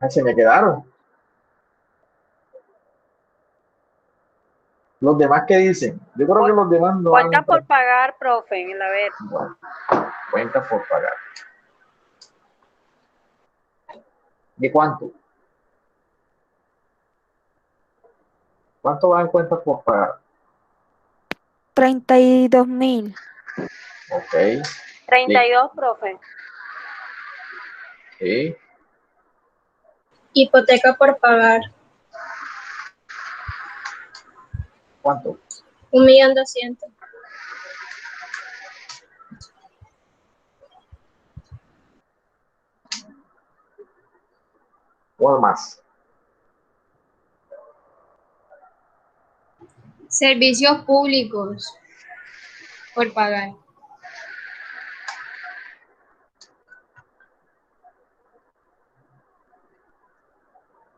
Ah, se me quedaron. Los demás, ¿qué dicen? Yo creo que los demás no han... Cuentas por pagar, profe, en el haber. Bueno, cuenta por pagar. ¿De cuánto? ¿Cuánto van en cuentas por pagar? 32.000. Ok. 32, profe. Sí. Hipoteca por pagar. ¿Cuánto? 1,200,000. ¿Cuál más? Servicios públicos por pagar.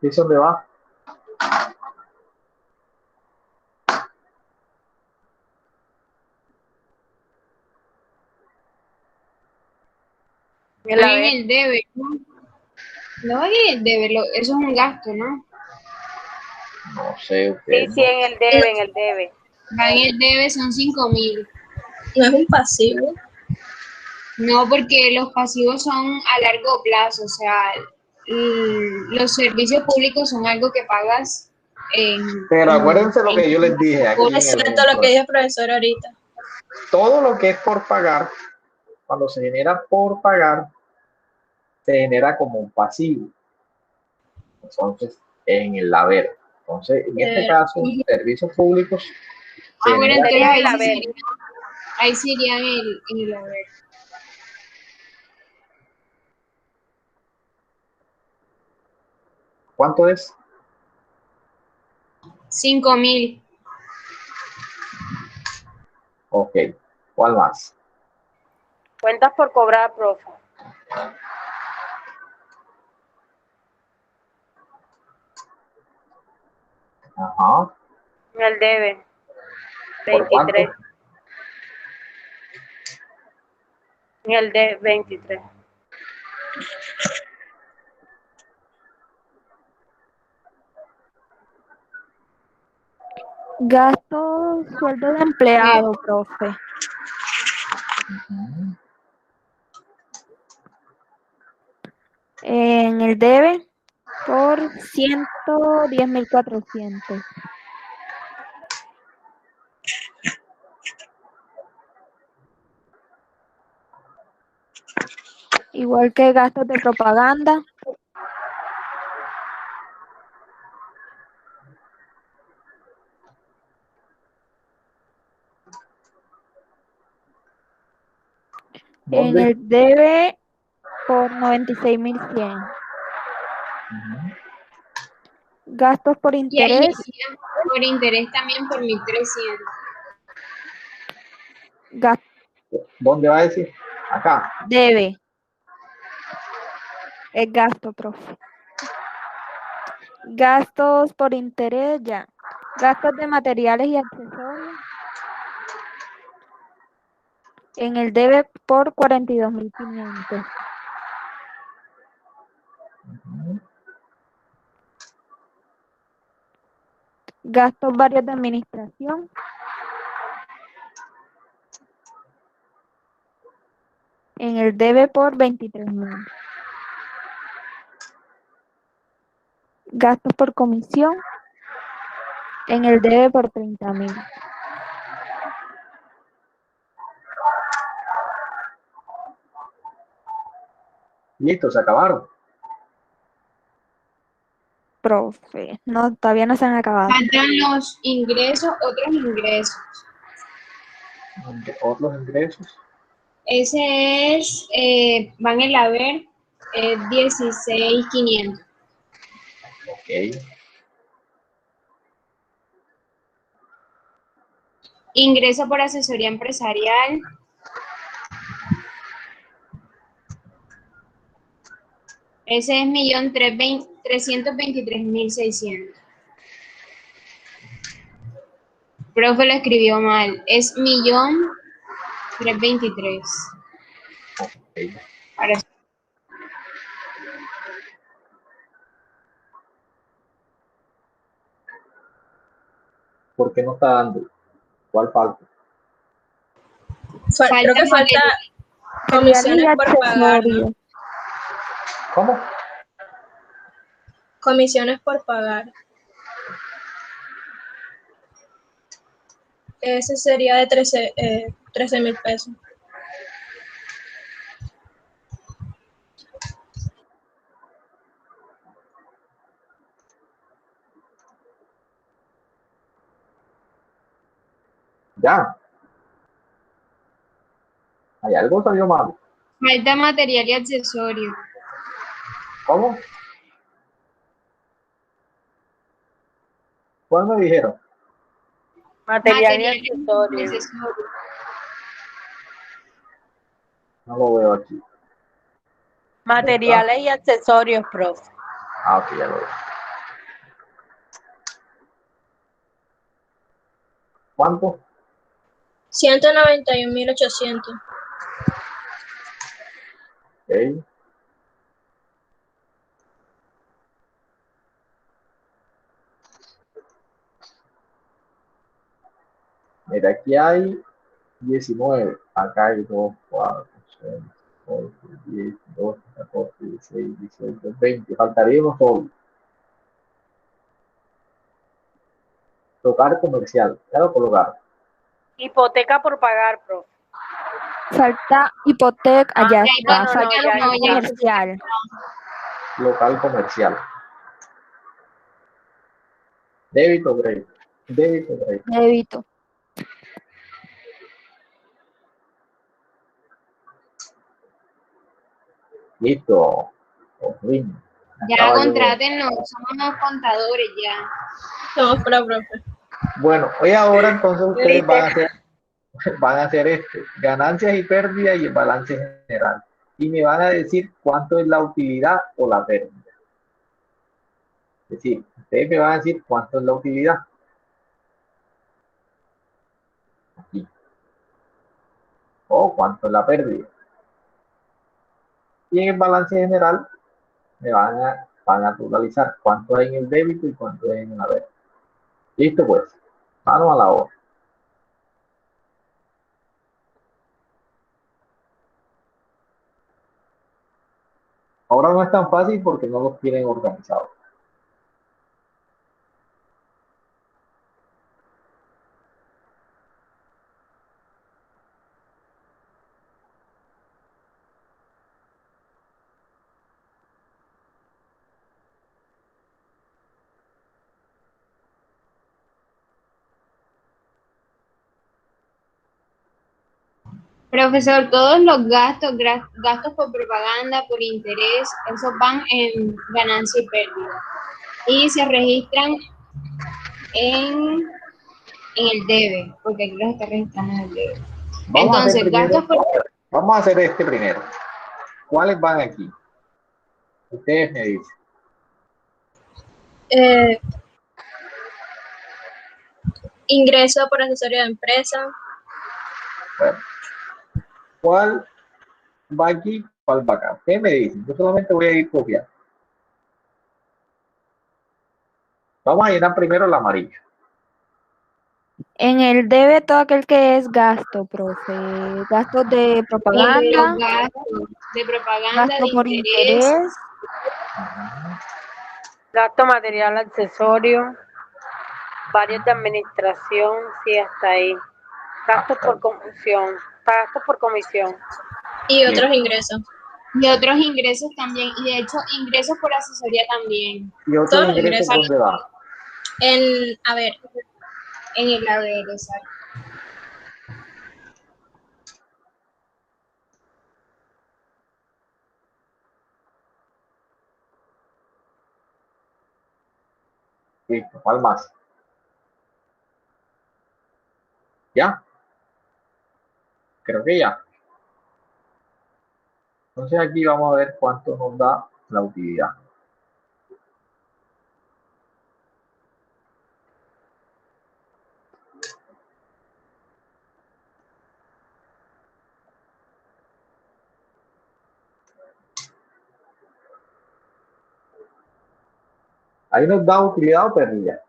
¿Dice dónde va? El Va en haber. el debe, ¿no? No en el debe, eso es un gasto, ¿no? No sé, Sí, ustedes sí, no. en el debe, en el debe. Va en el debe, son 5.000. No es un pasivo. No, porque los pasivos son a largo plazo, o sea, los servicios públicos son algo que pagas Pero acuérdense lo que yo les dije aquí en Es el cierto lo ejemplo. que dijo el profesor ahorita. Todo lo que es por pagar, cuando se genera por pagar, se genera como un pasivo. Entonces, en el haber. Entonces, en este caso, servicios públicos se Bueno, genera entonces Sería ahí el sí haber. sería, ahí sí iría en el haber. ¿cuánto es? 5.000. Ok. ¿Cuál más? Cuentas por cobrar, profe. Ajá. En el debe. ¿Por cuánto? 23. En el de 23. Gastos, sueldo de empleado, profe. Ujú. En el debe por 110.400. Igual que gastos de propaganda. En ¿Dónde? el debe por 96.100. Ujú. Gastos por Y ahí interés. por interés también por 1.300. Gas- ¿Dónde va a decir? Acá. debe. Es gasto, profe. Gastos por interés, ya. Gastos de materiales y accesorios. En el debe por 42.500. Ujú. Gastos varios de administración. En el debe por 23.000. Gastos por comisión. En el debe por 30.000. Listo, se acabaron. Profe, no, todavía no se han acabado. Faltan los ingresos, otros ingresos. Otros ingresos. Ese es, va en el haber, 16.500. Ok. Ingreso por asesoría empresarial. Ese es 1.323.600. Profe lo escribió mal. Es 1.323.000. Ok. Ahora sí. ¿Por qué no está dando? ¿Cuál falta? Creo que falta Materiales y comisiones por pagar, ¿no? accesorios. ¿Cómo? Comisiones por pagar. Ese sería de 13.000 pesos. Ya. Hay algo salió mal. Falta material y accesorio. ¿Cómo? ¿Cuál me dijeron? Material y Material y accesorios. accesorio. No lo veo aquí. Materiales y accesorios, profe. Ah, ok, ya lo veo. ¿Cuánto? 191.800. Ok. Mira, aquí hay 19. Acá hay 2, 4, 6, 8, 10, 12, 14, 16, 18, 20. Faltaría uno solo. Tocar comercial. Ya lo colocar. Hipoteca por pagar, profe. Falta hipoteca, allá ya, está. no, Falta ya, local ya. comercial. Local comercial. Débito, crédito. Débito, crédito. Débito. Listo. Por fin. Ya Estaba yo. contrátenos, somos unos contadores ya. Somos pro, profe. Bueno, hoy ahora entonces ustedes Listo. van a hacer ganancias y pérdidas y el balance general. Y me van a decir cuánto es la utilidad o la pérdida. Es decir, ustedes me van a decir cuánto es la utilidad. Aquí. O cuánto es la pérdida. Y en el balance general me van a totalizar cuánto hay en el débito y cuánto hay en la pérdida. Listo pues. Mano a la obra. Ahora no es tan fácil porque no los tienen organizados. Profesor, todos los gastos por propaganda, por interés, esos van en ganancia y pérdida. Y se registran en el debe, porque aquí los está registrando en el debe. Entonces, gastos por... Vamos a hacer este primero. ¿Cuáles van aquí? Ustedes me dicen. Ingreso por asesoría de empresa. Bueno, ¿cuál va aquí? ¿Cuál va acá? Ustedes me dicen. Yo solamente voy a ir copiando. Vamos a llenar primero el amarillo. En el debe todo aquel que es gasto, profe. Gastos de propaganda, Los gastos de propaganda, gasto de por interés, Gasto material accesorio. Varios de administración, sí, hasta ahí. Gastos por comisión. Gastos por comisión. Y otros ingresos. y otros ingresos también. Y de hecho, ingresos por asesoría también. ¿Y otros Todos los ingresos ingresos. dónde van? A ver, En el haber, exacto. Listo, ¿cuál más? ¿Ya? Creo que ya. Entonces aquí vamos a ver cuánto nos da la utilidad. Ahí nos da utilidad o pérdida.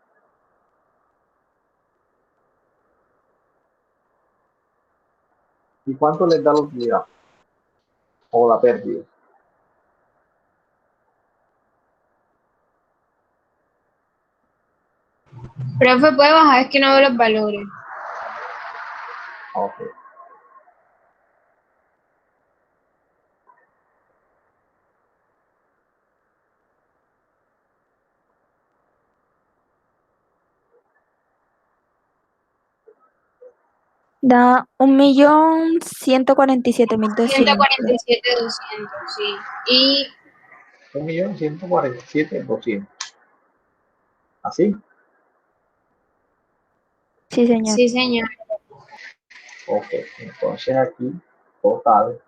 ¿Y cuánto les da la utilidad? O la pérdida. Profe, puede bajar, es que no veo los valores. Ok. da 1.147.200. 147.200, sí. Y 1.147.200. ¿Así? Sí, señor. sí, señor. Ok. Entonces aquí, total.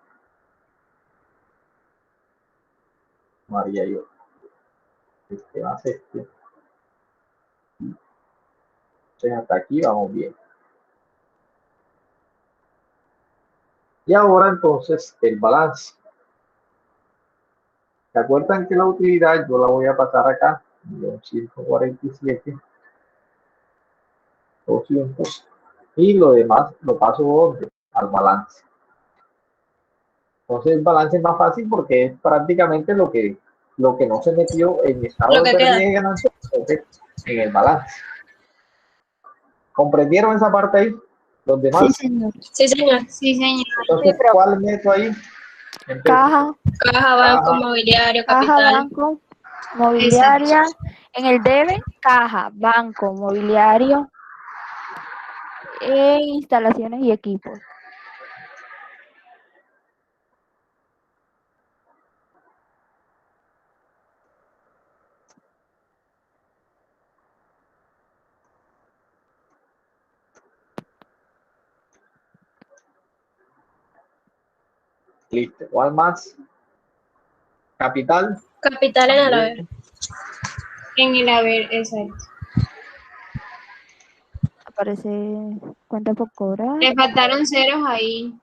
María yo. Este va a ser este. Entonces hasta aquí vamos bien. Y ahora entonces el balance. ¿Se acuerdan que la utilidad yo la voy a pasar acá? 147, 200. Y lo demás lo paso ¿dónde? Al balance. Entonces el balance es más fácil porque es prácticamente lo que no se metió en estado Lo de que queda. pérdida y ganancia en el balance. ¿Comprendieron esa parte ahí? ¿Los demás? Sí, señor. Sí, señor. Sí, señor. Entonces, ¿cuál meto ahí? Caja, Caja, banco, Caja. mobiliario, caja, capital. banco, mobiliaria. En el debe, caja, banco, mobiliario, e instalaciones y equipos. Listo. ¿Cuál más? Capital. Capital en el haber. En el haber, exacto. Aparece cuenta por cobrar. Le faltaron ceros ahí.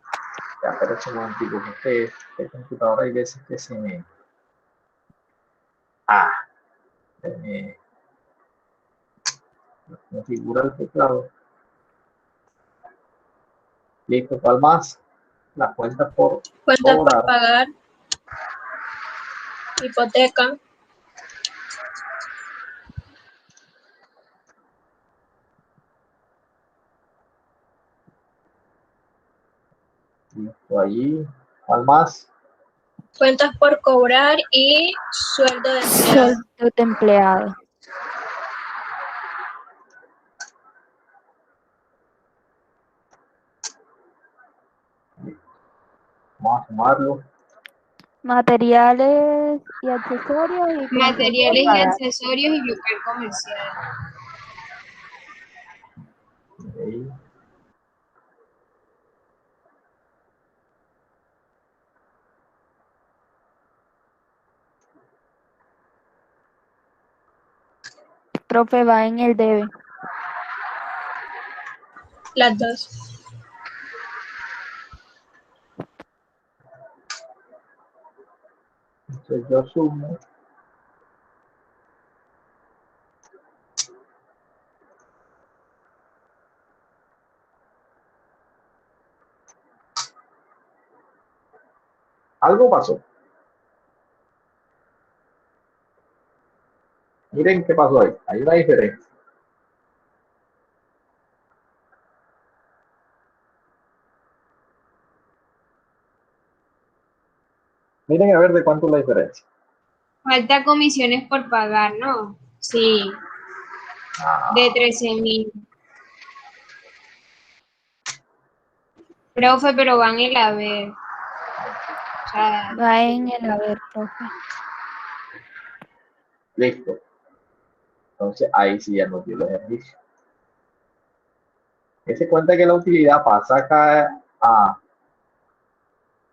Ya, pero es un momentico, que este computador hay veces que se me... me figura el teclado. Listo, ¿cuál más? Las cuentas por Cuentas por cobrar. pagar. Hipoteca. Listo, ahí. ¿Cuál más? Cuentas por cobrar y sueldo de empleado. Sueldo de empleado. Vamos a sumarlo. Materiales y accesorios y comisión por Materiales y pagar. accesorios y local comercial. Ahí. Profe, va en el debe. Las dos. Entonces yo sumo. Algo pasó. Miren qué pasó ahí. Hay una diferencia. Miren a ver de cuánto es la diferencia. Falta comisiones por pagar, ¿no? Sí, de 13.000. Profe, pero van el haber. O sea, Va en el haber, profe. Listo. Entonces ahí sí ya nos dio el ejercicio. Se cuenta que la utilidad pasa acá a...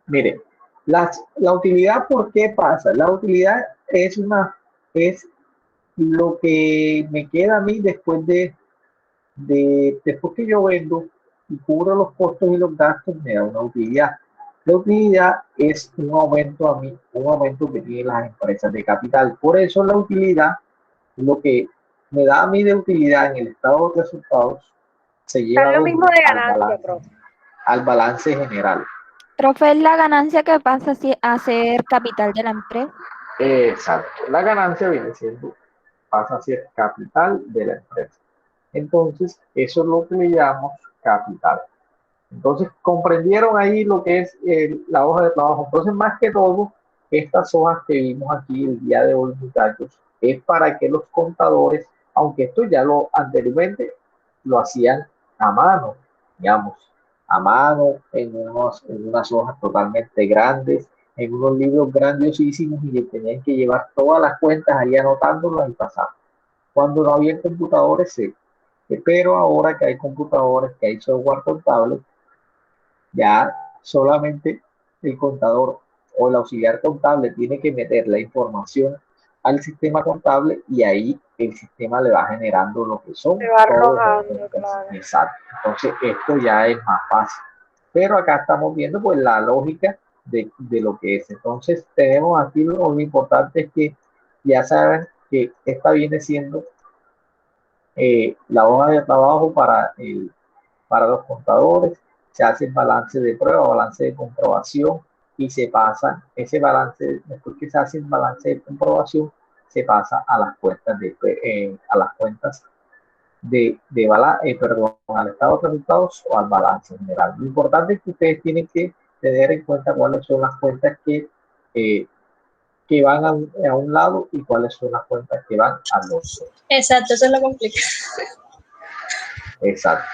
Mire, la utilidad, ¿por qué pasa? La utilidad es lo que me queda a mí después después que yo vendo y cubro los costos y los gastos, me da una utilidad. La utilidad es un aumento a mí, un aumento que tienen las empresas de capital. Por eso la utilidad, lo que me da a mí de utilidad en el estado de resultados, se lleva Es lo mismo de al ganancia, balance, profe. al balance general. Profe, es la ganancia que pasa a ser capital de la empresa. Exacto. La ganancia pasa a ser capital de la empresa. Entonces, eso es lo que le llamamos capital. Entonces, comprendieron ahí lo que es la hoja de trabajo. Entonces, más que todo, estas hojas que vimos aquí el día de hoy, muchachos, es para que los contadores, aunque esto ya anteriormente lo hacían a mano, digamos, a mano, en unas hojas totalmente grandes, en unos libros grandiosísimos y que tenían que llevar todas las cuentas ahí anotándolas y pasando. Cuando no había computadores, sí. Pero ahora que hay computadores, que hay software contable, ya solamente el contador o el auxiliar contable tiene que meter la información al sistema contable y ahí el sistema le va generando lo que son Se va todos los arrojando, montos. claro. Exacto. Entonces esto ya es más fácil. pero acá estamos viendo pues la lógica de lo que es. Entonces tenemos aquí lo importante es que ya saben que esta viene siendo la hoja de trabajo para los contadores. Se hace el balance de prueba, balance de comprobación y se pasa ese balance, después que se hace el balance de comprobación, se pasa a las cuentas perdón, al estado de resultados o al balance general. Lo importante es que ustedes tienen que tener en cuenta cuáles son las cuentas que van a un lado y cuáles son las cuentas que van al otro. Exacto, eso es lo complicado. Exacto.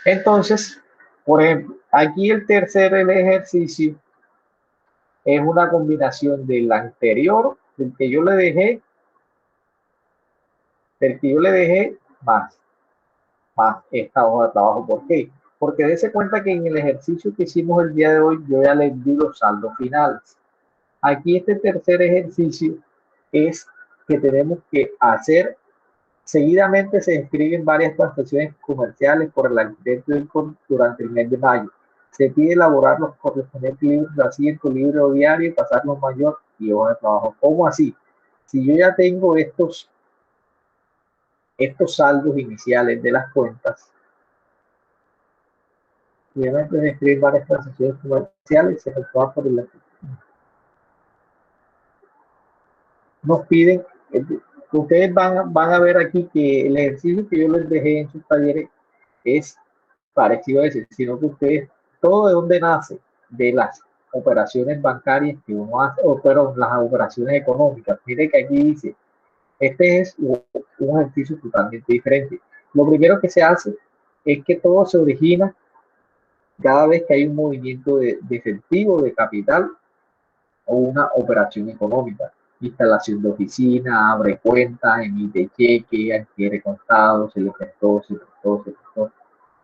Entonces, por ejemplo, aquí el ejercicio es una combinación del anterior, del que yo le dejé, más esta hoja de trabajo. ¿Por qué? Porque dése cuenta que en el ejercicio que hicimos el día de hoy, yo ya les di los saldos finales. Aquí este tercer ejercicio es que tenemos que hacer, seguidamente se inscriben varias transacciones comerciales por el arquitecto durante el mes de mayo. Se pide elaborar los correspondientes libros de asiento, libro diario y pasarlos mayor y hoja de trabajo. ¿Cómo así? Si yo ya tengo estos saldos iniciales de las cuentas, obviamente se escriben varias transacciones comerciales, se efectúan por el arquitecto. Nos piden, ustedes van a ver aquí que el ejercicio que yo les dejé en sus talleres es parecido a ese, sino que ustedes, todo de donde nace, de las operaciones bancarias que uno hace, pero las operaciones económicas. Mire que aquí dice, este es un ejercicio totalmente diferente. Lo primero que se hace es que todo se origina cada vez que hay un movimiento de efectivo, de capital o una operación económica. Instalación de oficina, abre cuenta, emite cheque, adquiere contado, se le prestó.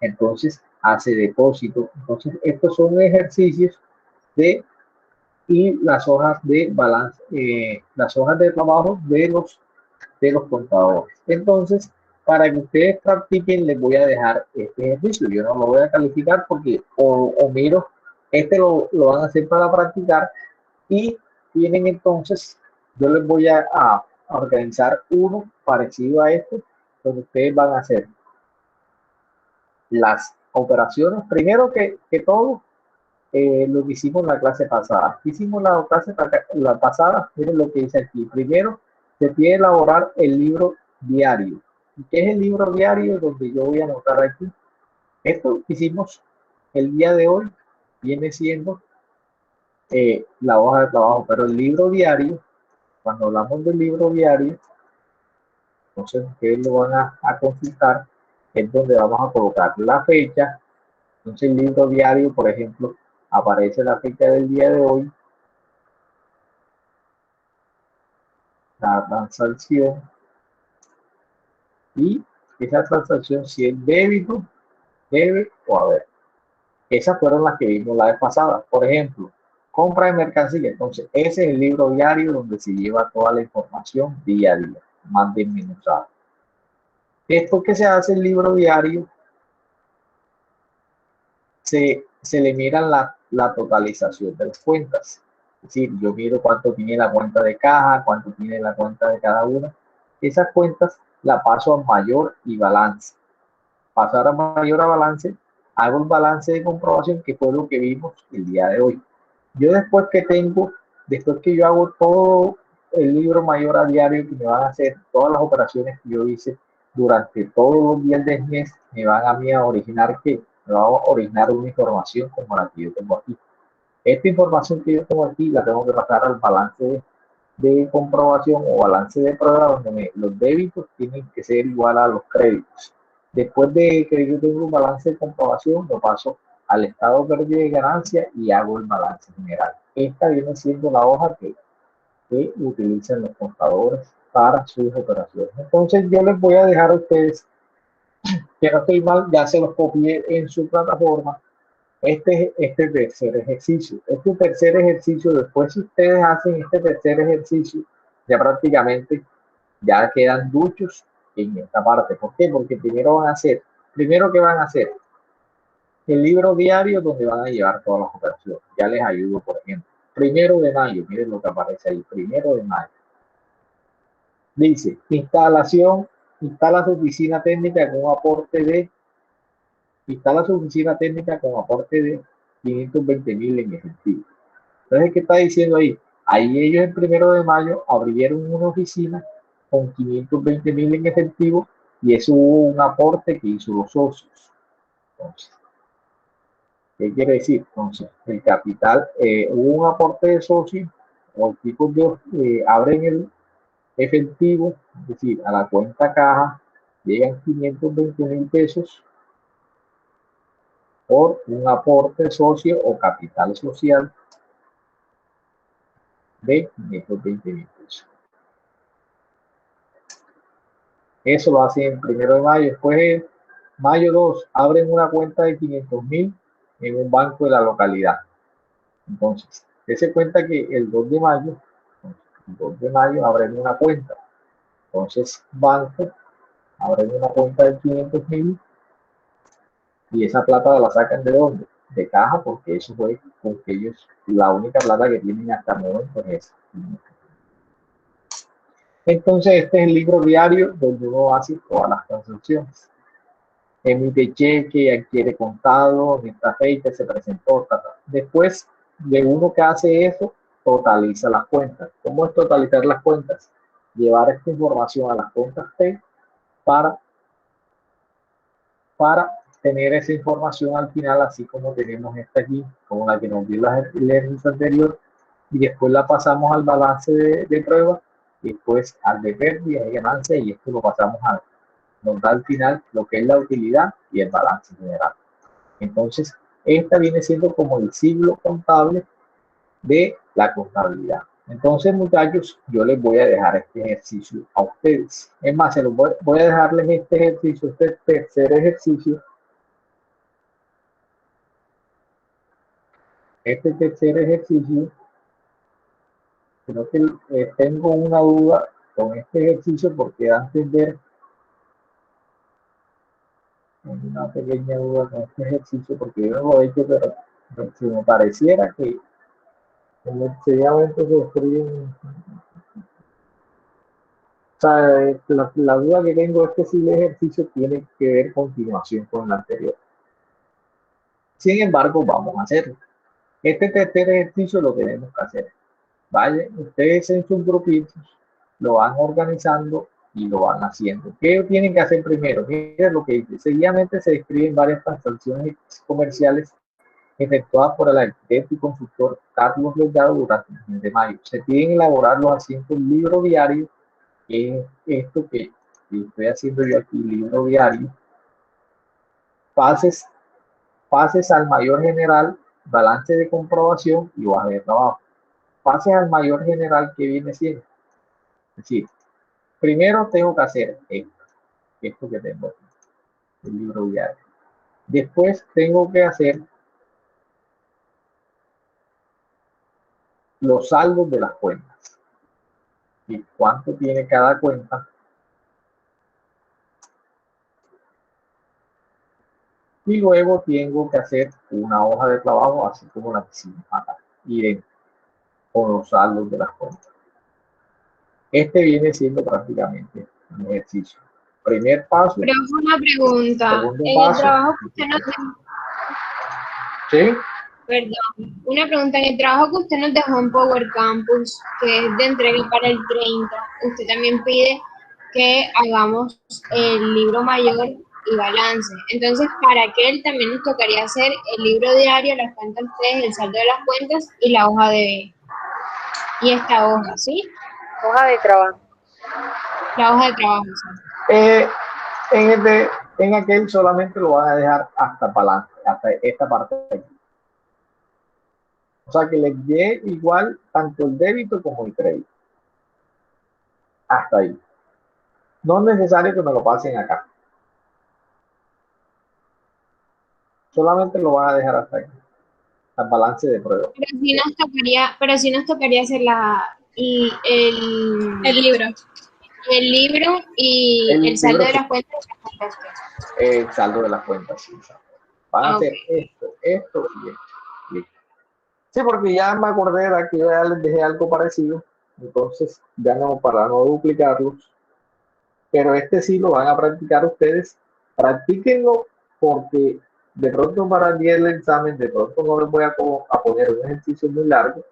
Entonces hace depósito. Entonces estos son ejercicios y las hojas de balance, las hojas de trabajo de los contadores. Entonces, para que ustedes practiquen, les voy a dejar este ejercicio. Yo no lo voy a calificar porque o miro, lo van a hacer para practicar y tienen entonces, yo les voy a organizar uno parecido a este, donde ustedes van a hacer las operaciones. Primero que todo, lo que hicimos en la clase pasada. Hicimos la pasada, miren lo que dice aquí. Primero, se tiene que elaborar el libro diario. ¿Y qué es el libro diario? Donde yo voy a anotar aquí. Esto que hicimos el día de hoy viene siendo la hoja de trabajo, pero el libro diario, cuando hablamos del libro diario, entonces ustedes lo van a consultar, es donde vamos a colocar la fecha. Entonces el libro diario, por ejemplo, aparece la fecha del día de hoy, la transacción, y esa transacción si es débito, debe o haber. Esas fueron las que vimos la vez pasada. Por ejemplo, compra de mercancía. Entonces, ese es el libro diario donde se lleva toda la información día a día, más desmenuzada. Esto que se hace el libro diario, se le mira la totalización de las cuentas. Es decir, yo miro cuánto tiene la cuenta de caja, cuánto tiene la cuenta de cada una. Esas cuentas la paso a mayor y balance. Pasar a mayor a balance, hago el balance de comprobación, que fue lo que vimos el día de hoy. Yo después que yo hago todo el libro mayor a diario, que me van a hacer todas las operaciones que yo hice durante todos los días del mes, me van a mí a originar me va a originar una información como la que yo tengo aquí. Esta información que yo tengo aquí la tengo que pasar al balance de comprobación o balance de prueba, donde los débitos tienen que ser igual a los créditos. Después de que yo tengo un balance de comprobación, lo paso al estado de pérdida y ganancia y hago el balance general. Esta viene siendo la hoja que utilizan los contadores para sus operaciones. Entonces yo les voy a dejar a ustedes, que no estoy mal, ya se los copié en su plataforma, este tercer ejercicio. Este tercer ejercicio, después si ustedes hacen este tercer ejercicio, ya prácticamente ya quedan duchos en esta parte. ¿Por qué? Porque primero ¿qué van a hacer? el libro diario donde van a llevar todas las operaciones. Ya les ayudo, por ejemplo. 1 de mayo, miren lo que aparece ahí, 1 de mayo. Dice, instala su oficina técnica con aporte de, instala su oficina técnica con aporte de 520.000 en efectivo. Entonces, ¿qué está diciendo ahí? Ahí ellos el 1 de mayo abrieron una oficina con 520.000 en efectivo y eso hubo un aporte que hizo los socios. Entonces, ¿qué quiere decir? Entonces, el capital, hubo un aporte de socios, o el tipo de abren el efectivo, es decir, a la cuenta caja llegan 520.000 pesos por un aporte socio o capital social de 520.000 pesos. Eso lo hacen el 1 de mayo. Después, mayo 2, abren una cuenta de 500.000 en un banco de la localidad. Entonces, se cuenta que el 2 de mayo abren una cuenta. Entonces, banco, abren una cuenta de 500.000 y esa plata la sacan ¿de dónde? De caja, porque eso fue porque ellos, la única plata que tienen hasta el momento es esa. Entonces, este es el libro diario donde uno hace todas las transacciones. Emite cheque, adquiere contado, en esta fecha se presentó. Después de uno que hace eso, totaliza las cuentas. ¿Cómo es totalizar las cuentas? Llevar esta información a las cuentas T para tener esa información al final, así como tenemos esta aquí, como la que nos dio el ejercicio anterior, y después la pasamos al balance de prueba, y después al de pérdida y ganancia, y esto lo pasamos a nos da al final lo que es la utilidad y el balance general. Entonces, esta viene siendo como el siglo contable de la contabilidad. Entonces, muchachos, yo les voy a dejar este ejercicio a ustedes. Es más, voy a dejarles este ejercicio, este tercer ejercicio. Este tercer ejercicio, creo que tengo una duda con este ejercicio porque da a entender una pequeña duda con este ejercicio porque yo no lo he hecho, pero si me pareciera que sencillamente se escriben. O sea, la duda que tengo es que si el ejercicio tiene que ver continuación con el anterior. Sin embargo, vamos a hacerlo. Este tercer ejercicio lo tenemos que hacer. Vaya, ustedes en sus grupitos lo van organizando y lo van haciendo. ¿Qué tienen que hacer primero? Miren lo que dice. Seguidamente se describen varias transacciones comerciales efectuadas por el arquitecto y constructor Carlos Delgado durante el mes de mayo. Se piden elaborar los asientos libro diario, que es esto que estoy haciendo yo aquí, libro diario. Pases al mayor general, balance de comprobación y hoja de trabajo. Pases al mayor general, que viene siendo. Es decir, primero tengo que hacer esto que tengo aquí, el libro diario. Después tengo que hacer los saldos de las cuentas. Y cuánto tiene cada cuenta. Y luego tengo que hacer una hoja de trabajo, así como la que hicimos acá. Y con los saldos de las cuentas. Este viene siendo prácticamente un ejercicio. Primer paso. Pero una pregunta. En el trabajo que usted nos dejó. ¿Sí? Perdón. Una pregunta. En el trabajo que usted nos dejó en Power Campus, que es de entrega para el 30, usted también pide que hagamos el libro mayor y balance. Entonces, para aquel también nos tocaría hacer el libro diario, las cuentas ustedes, el saldo de las cuentas y la hoja de... Y esta hoja, ¿sí? Hoja de trabajo. La hoja de trabajo, ¿sí? En aquel solamente lo van a dejar hasta para adelante, hasta esta parte de aquí. O sea que les dé igual tanto el débito como el crédito. Hasta ahí. No es necesario que me lo pasen acá. Solamente lo van a dejar hasta aquí. Al balance de prueba. Pero sí nos tocaría hacer El libro. El libro y el saldo de las cuentas. El saldo de las cuentas, sí. van a hacer esto y esto. Listo. Sí, porque ya me acordé de que yo ya les dejé algo parecido, entonces ya no, para no duplicarlos, pero este sí lo van a practicar ustedes. Practíquenlo porque de pronto para el día del examen, de pronto no les voy a poner un ejercicio muy largo,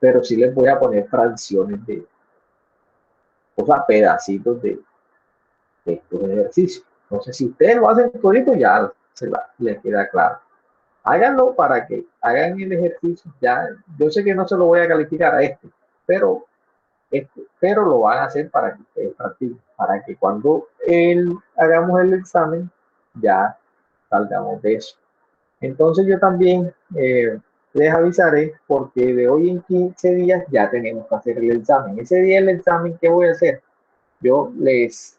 pero sí les voy a poner fracciones de, o sea, pedacitos de estos ejercicios. Entonces, si ustedes lo hacen todito, ya les queda claro. Háganlo para que hagan el ejercicio. Ya, yo sé que no se lo voy a calificar a pero lo van a hacer para que ustedes practiquen, para que cuando hagamos el examen, ya salgamos de eso. Entonces yo también les avisaré porque de hoy en 15 días ya tenemos que hacer el examen. Ese día el examen, ¿qué voy a hacer? Yo les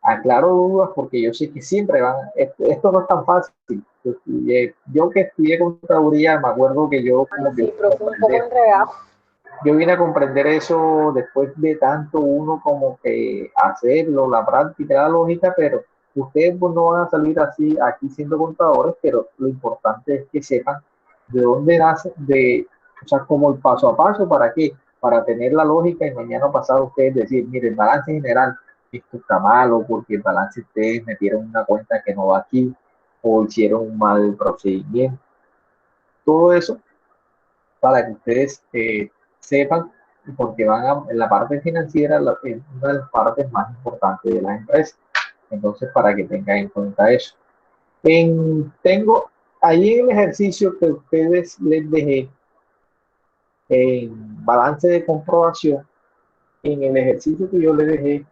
aclaro dudas porque yo sé que siempre esto no es tan fácil. Yo que estudié contaduría, me acuerdo que yo vine a comprender eso después de tanto uno como que hacerlo, la práctica, la lógica, pero ustedes pues, no van a salir así aquí siendo contadores, pero lo importante es que sepan de dónde nace, o sea, como el paso a paso, ¿para qué? Para tener la lógica y mañana pasado ustedes decir, miren, balance general, esto está malo porque el balance ustedes metieron una cuenta que no va aquí o hicieron un mal procedimiento. Todo eso para que ustedes sepan, porque en la parte financiera es una de las partes más importantes de las empresas. Entonces, para que tengan en cuenta eso. Tengo ahí en el ejercicio que ustedes les dejé en balance de comprobación, en el ejercicio que yo les dejé,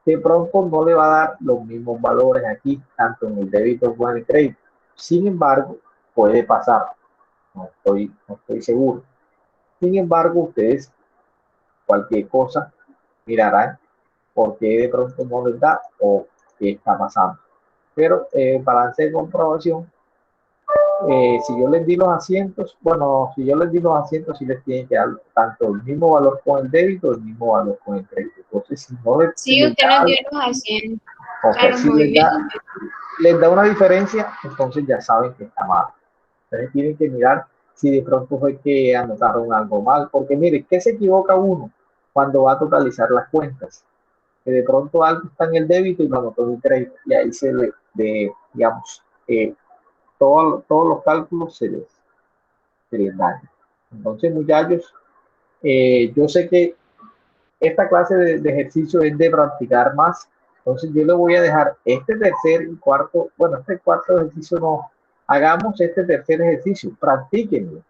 de pronto no le va a dar los mismos valores aquí, tanto en el débito como en el crédito. Sin embargo, puede pasar. No estoy seguro. Sin embargo, ustedes cualquier cosa mirarán por qué de pronto no les da o qué está pasando. Pero balance de comprobación, si yo les di los asientos, sí les tienen que dar tanto el mismo valor con el débito, el mismo valor con el crédito. Entonces, si no les, Sí, usted nos dio los asientos. okay, si les da una diferencia, entonces ya saben que está mal. Entonces tienen que mirar si de pronto fue que anotaron algo mal, porque mire, ¿qué se equivoca uno cuando va a totalizar las cuentas? Que de pronto algo está en el débito y lo anotó en el crédito, y ahí digamos, todos los cálculos se les dañan. Entonces, muchachos, yo sé que esta clase de ejercicio es de practicar más, entonces yo le voy a dejar este tercer y cuarto, bueno, este cuarto ejercicio no, hagamos este tercer ejercicio, practíquenlo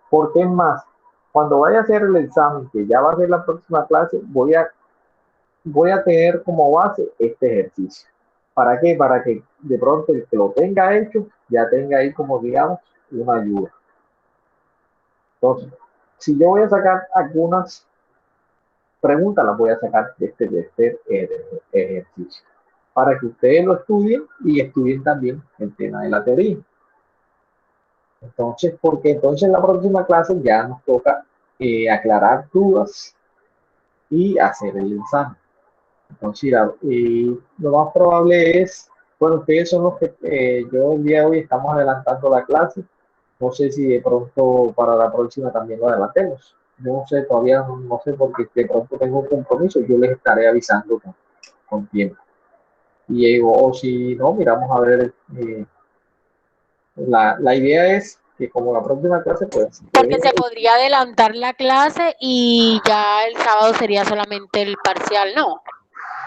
porque es más, cuando vaya a hacer el examen, que ya va a ser la próxima clase, voy a tener como base este ejercicio. ¿Para qué? Para que de pronto el que lo tenga hecho, ya tenga ahí como digamos una ayuda. Entonces, si yo voy a sacar algunas preguntas, las voy a sacar de este ejercicio para que ustedes lo estudien y estudien también el tema de la teoría. Entonces, porque entonces en la próxima clase ya nos toca aclarar dudas y hacer el examen. Entonces, lo más probable es, bueno, ustedes son los que yo el día de hoy estamos adelantando la clase. No sé si de pronto para la próxima también lo adelantemos. No sé, todavía no sé porque de pronto tengo un compromiso. Yo les estaré avisando con tiempo. Y o si no, miramos a ver. La idea es que como la próxima clase, pues... Porque se podría adelantar la clase y ya el sábado sería solamente el parcial, ¿no?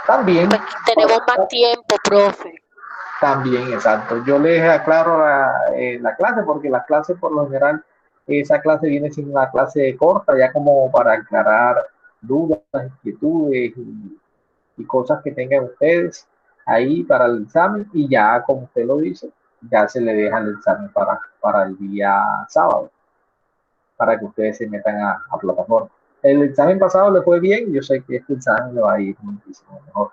También. Pues tenemos más tiempo, profe. También, exacto. Yo les aclaro la clase porque la clase por lo general, esa clase viene siendo una clase corta, ya como para aclarar dudas, inquietudes y cosas que tengan ustedes ahí para el examen y ya, como usted lo dice, ya se le deja el examen para el día sábado, para que ustedes se metan a plataforma. El examen pasado le fue bien, yo sé que este examen le va a ir muchísimo mejor.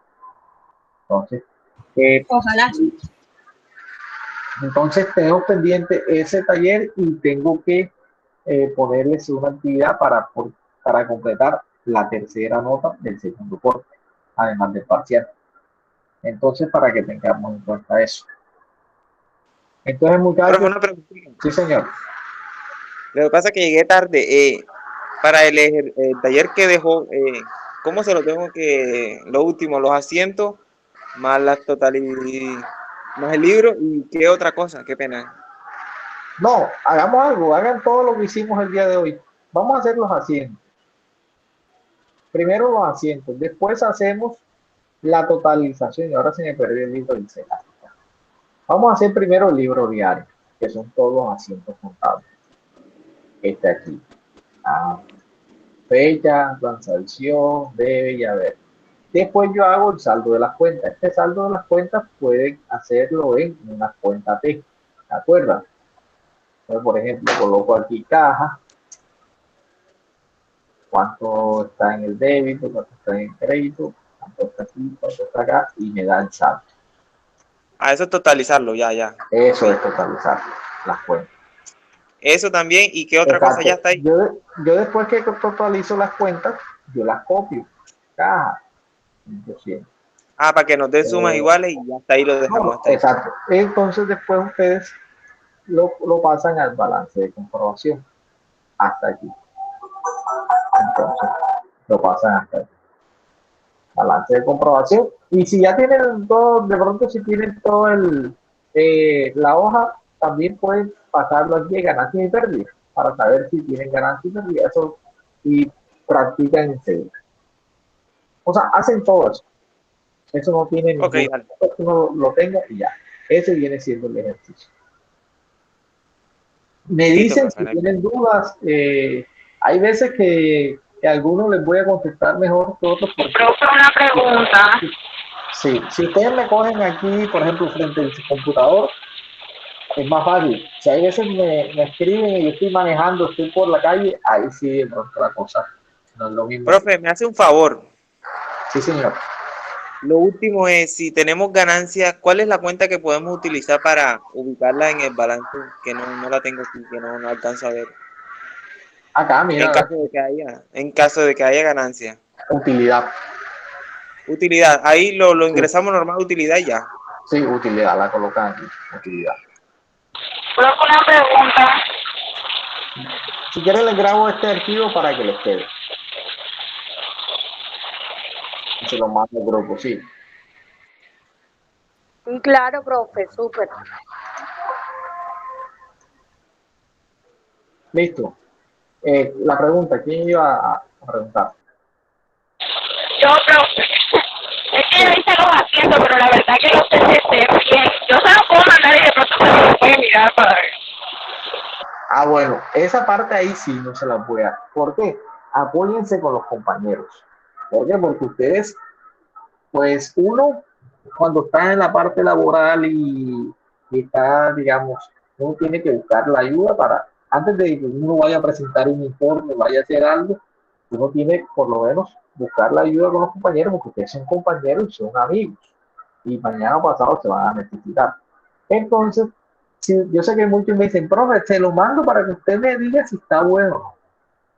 Entonces, ojalá. Entonces tengo pendiente ese taller y tengo que ponerles una actividad para completar la tercera nota del segundo corte, además del parcial. Entonces, para que tengamos en cuenta eso. Entonces, muchachos, Profe, una pregunta. sí, señor. Lo que pasa es que llegué tarde. Para el taller que dejó, ¿cómo se lo tengo que, lo último, los asientos, más la totalidad, más el libro y qué otra cosa? Qué pena. No, hagamos algo, hagan todo lo que hicimos el día de hoy. Vamos a hacer los asientos. Primero los asientos, después hacemos la totalización. Y ahora se me perdió el libro del Senado. Vamos a hacer primero el libro diario, que son todos los asientos contables. Este aquí. Fecha, transacción, debe y haber. Después yo hago el saldo de las cuentas. Este saldo de las cuentas pueden hacerlo en una cuenta T. ¿De acuerdo? Entonces, por ejemplo, coloco aquí caja, cuánto está en el débito, cuánto está en el crédito, cuánto está aquí, cuánto está acá, y me da el saldo. Eso es totalizarlo, ya. Eso es totalizar las cuentas. Eso también, ¿y qué otra cosa ya está ahí? Yo después que totalizo las cuentas, yo las copio. Caja, 200. Para que nos den sumas iguales y hasta ahí lo dejamos. No, exacto. Entonces después ustedes lo pasan al balance de comprobación. Hasta aquí. Entonces lo pasan hasta aquí. Balance de comprobación. Y si ya tienen todo, de pronto si tienen todo la hoja, también pueden pasarlo aquí de ganancias y pérdidas para saber si tienen ganancias y pérdidas. Eso, y practican enseguida. O sea, hacen todo eso. Eso no tiene ningún, uno lo tenga y ya. Ese viene siendo el ejercicio. Me dicen si tienen dudas. Hay veces que a algunos les voy a contestar mejor que otros. Profe, una pregunta. Sí, si ustedes me cogen aquí, por ejemplo, frente al computador, es más fácil. Si hay veces me escriben y yo estoy manejando, estoy por la calle, ahí sí de pronto la cosa no es lo mismo. Profe, me hace un favor. Sí, señor. Lo último es, si tenemos ganancias, ¿cuál es la cuenta que podemos utilizar para ubicarla en el balance? Que no la tengo aquí, que no alcanzo a ver. Acá, mira. En caso de que haya ganancia. Utilidad. Utilidad. Ahí lo ingresamos normal, utilidad y ya. Sí, utilidad, la colocan aquí. Utilidad. Profe, una pregunta. Si quieren les grabo este archivo para que les quede. Se lo mando al grupo, sí. Sí, claro, profe, súper. Listo. La pregunta, ¿quién iba a preguntar? Yo, profe. Es que yo hice los asientos, pero la verdad que no sé si esté bien. Yo se lo puedo mandar y de pronto se lo puede mirar para ver. Bueno, esa parte ahí sí no se la voy a. ¿Por qué? Apóyense con los compañeros. ¿Por qué? Porque ustedes, pues uno, cuando está en la parte laboral y está, digamos, uno tiene que buscar la ayuda para, antes de que uno vaya a presentar un informe, vaya a hacer algo, uno tiene por lo menos buscar la ayuda con los compañeros, porque ustedes son compañeros y son amigos. Y mañana o pasado se van a necesitar. Entonces, si, yo sé que muchos me dicen, profe, se lo mando para que usted me diga si está bueno.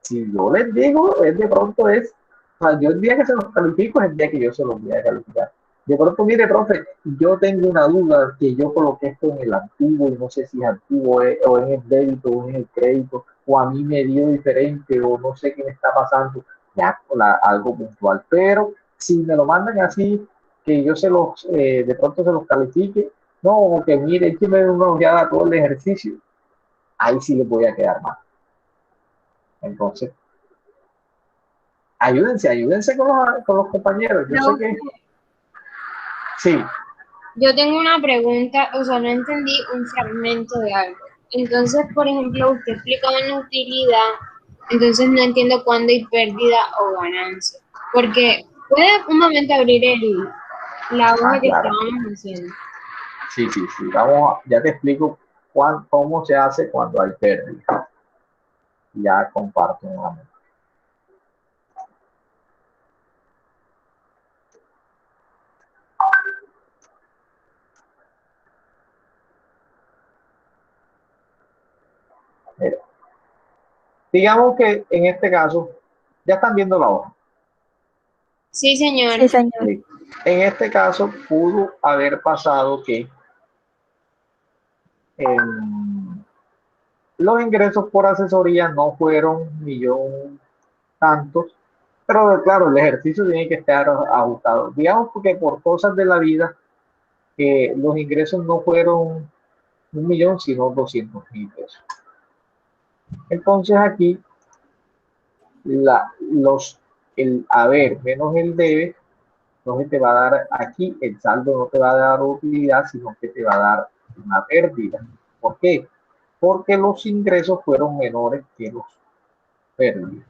Si yo les digo, es de pronto es, o sea, yo el día que se los califico es el día que yo se los voy a calificar. De pronto, mire, profe, yo tengo una duda que yo coloqué esto en el antiguo y no sé si es antiguo o en el débito o en el crédito, o a mí me dio diferente o no sé qué me está pasando, ya algo puntual. Pero si me lo mandan así, que yo se los, de pronto se los califique, no, que mire, écheme una ojeada a todo el ejercicio, ahí sí les voy a quedar mal. Entonces, ayúdense con los compañeros. Yo sé que... Sí. Yo tengo una pregunta, o sea, no entendí un fragmento de algo. Entonces, por ejemplo, usted explicó en la utilidad, entonces no entiendo cuándo hay pérdida o ganancia. Porque puede un momento abrir la hoja que estábamos haciendo. Sí. Ya te explico cómo se hace cuando hay pérdida. Ya comparto nuevamente. Mira. Digamos que en este caso, ya están viendo la hoja. Sí, señor. Sí, señor. Sí. En este caso, pudo haber pasado que Los ingresos por asesoría no fueron millón tantos, pero claro, el ejercicio tiene que estar ajustado. Digamos porque por cosas de la vida, los ingresos no fueron 1.000.000, sino 200.000 pesos. Entonces aquí el haber menos el debe, no se te va a dar aquí, el saldo no te va a dar utilidad, sino que te va a dar una pérdida. ¿Por qué? Porque los ingresos fueron menores que los pérdidas.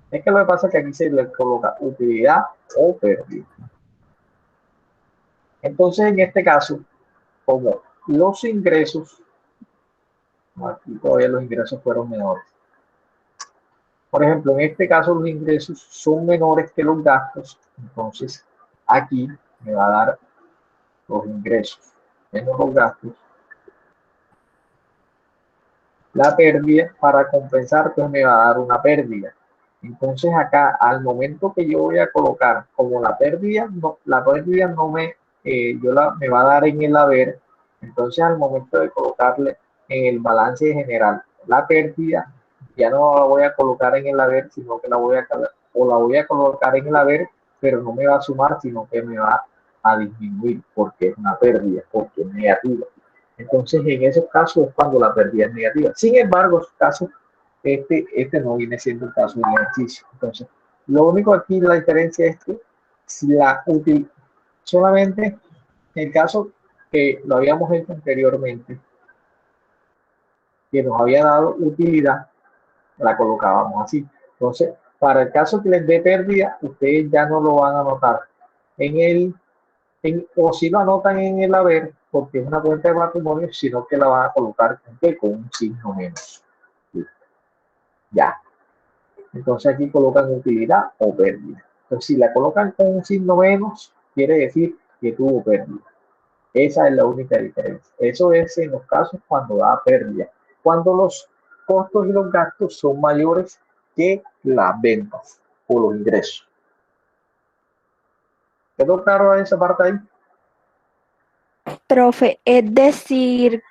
Es que lo que pasa es que aquí se le coloca utilidad o pérdida. Entonces, en este caso, como los ingresos, aquí todavía los ingresos fueron menores. Por ejemplo, en este caso los ingresos son menores que los gastos, entonces aquí me va a dar los ingresos menos los gastos. La pérdida para compensar, pues me va a dar una pérdida. Entonces acá, al momento que yo voy a colocar, como la pérdida no me, me va a dar en el haber, entonces al momento de colocarle en el balance general la pérdida, ya no la voy a colocar en el haber, sino que la voy a colocar en el haber, pero no me va a sumar, sino que me va a disminuir, porque es una pérdida, porque es negativa. Entonces, en esos casos es cuando la pérdida es negativa. Sin embargo, en su caso, este no viene siendo el caso del ejercicio. Entonces, lo único aquí, la diferencia es que si la solamente en el caso que lo habíamos hecho anteriormente, que nos había dado utilidad, la colocábamos así. Entonces, para el caso que les dé pérdida, ustedes ya no lo van a anotar o si lo anotan en el haber, porque es una cuenta de matrimonio, sino que la van a colocar con un signo menos. Ya. Entonces aquí colocan utilidad o pérdida. Entonces, si la colocan con un signo menos, quiere decir que tuvo pérdida. Esa es la única diferencia. Eso es en los casos cuando da pérdida. Cuando los costos y los gastos son mayores que las ventas o los ingresos. ¿Quedó claro esa parte ahí? Profe, es decir,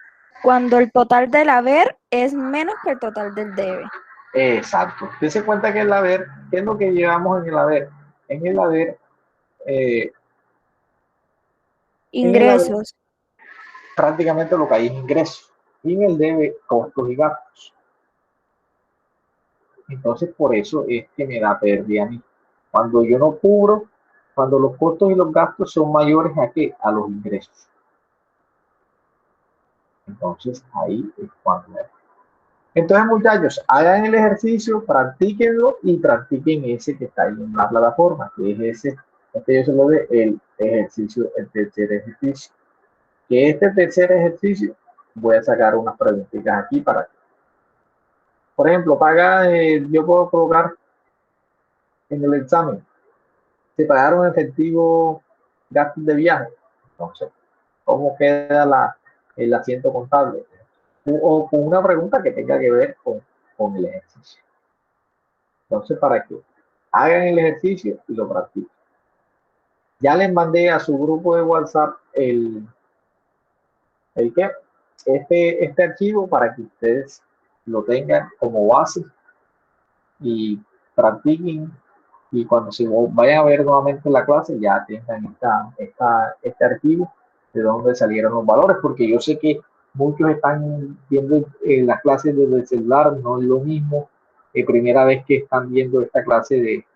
cuando el total del haber es menos que el total del debe. Exacto. Dese cuenta que el haber, ¿qué es lo que llevamos en el haber? En el haber, Ingresos. prácticamente lo que hay es ingresos. Y en el debe, costos y gastos. Entonces, por eso es que me da pérdida a mí. Cuando yo no cubro, cuando los costos y los gastos son mayores a qué? A los ingresos. Entonces, ahí es cuando. Entonces, muchachos, hagan el ejercicio, practíquenlo y practiquen ese que está ahí en la plataforma, que es ese, yo se lo de el ejercicio, el tercer ejercicio. Que este tercer ejercicio, voy a sacar unas preguntitas aquí para que, por ejemplo, yo puedo colocar en el examen, se pagaron efectivo gastos de viaje. Entonces, ¿cómo queda el asiento contable? O con una pregunta que tenga que ver con el ejercicio. Entonces, para que hagan el ejercicio y lo practiquen. Ya les mandé a su grupo de WhatsApp este archivo para que ustedes lo tengan como base y practiquen, y cuando se vayan a ver nuevamente la clase ya tengan este archivo de donde salieron los valores, porque yo sé que muchos están viendo las clases desde el celular, no es lo mismo, primera vez que están viendo esta clase de,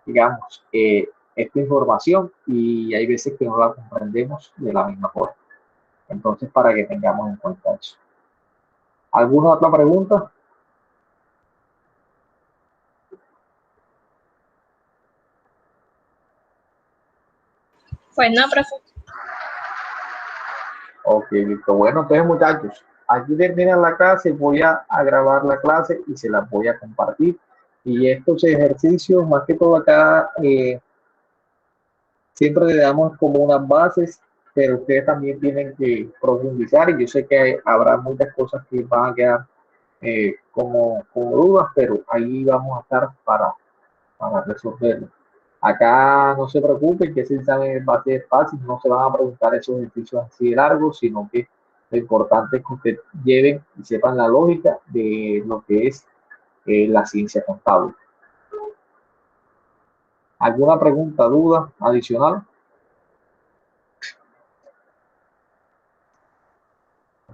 digamos, esta información, y hay veces que no la comprendemos de la misma forma. Entonces, para que tengamos en cuenta eso. ¿Alguna otra pregunta? Pues no, profe. Ok, listo. Bueno, entonces, muchachos, aquí termina la clase, voy a grabar la clase y se la voy a compartir. Y estos ejercicios, más que todo acá, siempre le damos como unas bases, pero ustedes también tienen que profundizar, y yo sé que habrá muchas cosas que van a quedar como dudas, pero ahí vamos a estar para resolverlo. Acá no se preocupen que ese examen va a ser fácil, no se van a preguntar esos ejercicios así de largos, sino que Lo importante es que ustedes lleven y sepan la lógica de lo que es la ciencia contable. ¿Alguna pregunta, duda adicional?